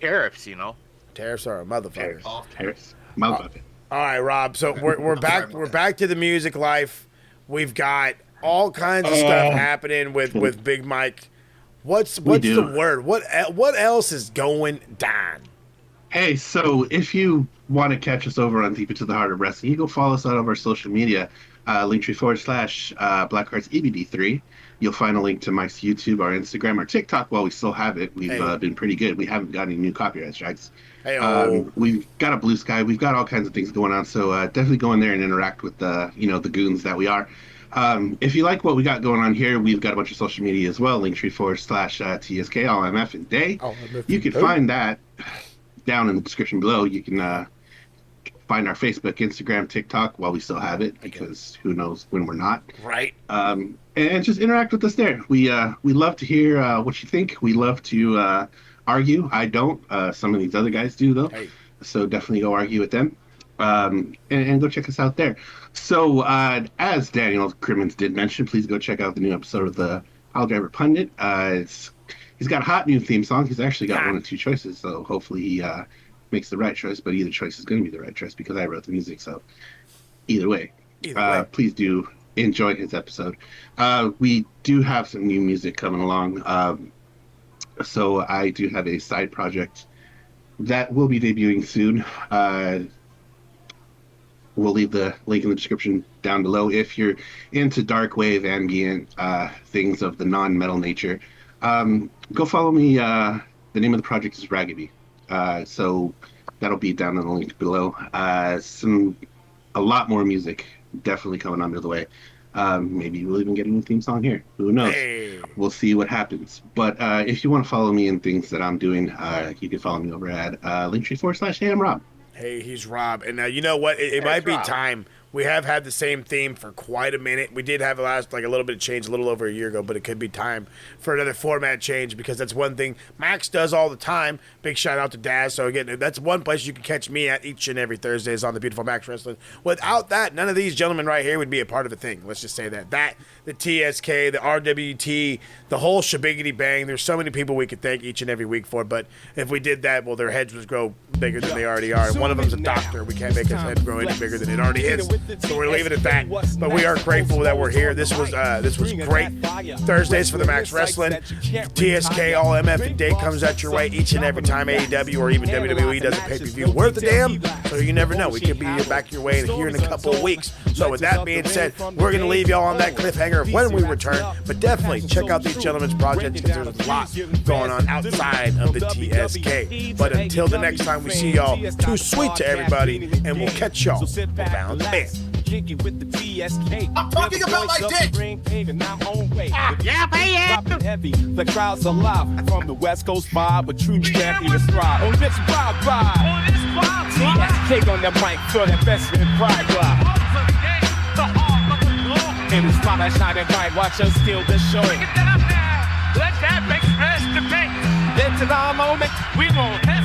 Tariffs, you know. Tariffs are a motherfucker. Tariffs. Motherfucker. All right, Rob. So we're back. We're back to the music life. We've got all kinds of stuff happening with Big Mike. What's the word? What else is going down? Hey, so if you want to catch us over on Deep Into the Heart of Wrestling, you go follow us on all of our social media, linktree/BlackHeartsEBD3. You'll find a link to Mike's YouTube, our Instagram, our TikTok. While we still have it, we've been pretty good. We haven't got any new copyright strikes. We've got a Blue Sky. We've got all kinds of things going on. So definitely go in there and interact with the goons that we are. If you like what we got going on here, we've got a bunch of social media as well. Linktree/TSK, all MF and Day. You can find that down in the description below. You can find our Facebook, Instagram, TikTok while we still have it, because who knows when we're not. Right. And just interact with us there. We love to hear what you think. We love to argue. I don't. Some of these other guys do, though. Hey. So definitely go argue with them. And go check us out there. So as Daniel Crimmins did mention, please go check out the new episode of the PileDriver Pundit. He's got a hot new theme song. He's actually got one of two choices, so hopefully he makes the right choice. But either choice is going to be the right choice because I wrote the music. So either way. Please do enjoy his episode. We do have some new music coming along. So I do have a side project that will be debuting soon. We'll leave the link in the description down below if you're into dark wave, ambient things of the non-metal nature. Go follow me. The name of the project is Ragaby. So that'll be down in the link below. A lot more music definitely coming under the way. Maybe we'll even get a new theme song here. Who knows? Hey. We'll see what happens. But if you want to follow me in things that I'm doing, you can follow me over at linktree.com/HeyI'mRob. Hey, he's Rob. And you know what? It might be time. We have had the same theme for quite a minute. We did have a little bit of change a little over a year ago, but it could be time for another format change because that's one thing Max does all the time. Big shout out to Daz. So again, that's one place you can catch me at each and every Thursday is on the Beautiful Max Wrestling. Without that, none of these gentlemen right here would be a part of the thing. Let's just say that. The TSK, the RWT, the whole shabiggity bang. There's so many people we could thank each and every week for, but if we did that, well, their heads would grow bigger than they already are. And one of them's a doctor. We can't make his head grow any bigger than it already is. So we're leaving it at that. But we are grateful that we're here. This was great. Thursdays for the Max Wrestling. TSK, all MF and Day comes at your way each and every time AEW or even WWE does a pay-per-view worth a damn. So you never know. We could be back your way here in a couple of weeks. So with that being said, we're going to leave y'all on that cliffhanger of when we return. But definitely check out these gentlemen's projects because there's a lot going on outside of the TSK. But until the next time we see y'all, too sweet to everybody, and we'll catch y'all around the bend. I'm talking about my dick! Yeah, heavy. The crowd's alive from the West Coast vibe, but true champions thrive. On this ride. TSK on the mic for the best in pride live. In the spotlight shining bright, watch us steal the show. Let that make rest debate. It's our moment, we won't hesitate.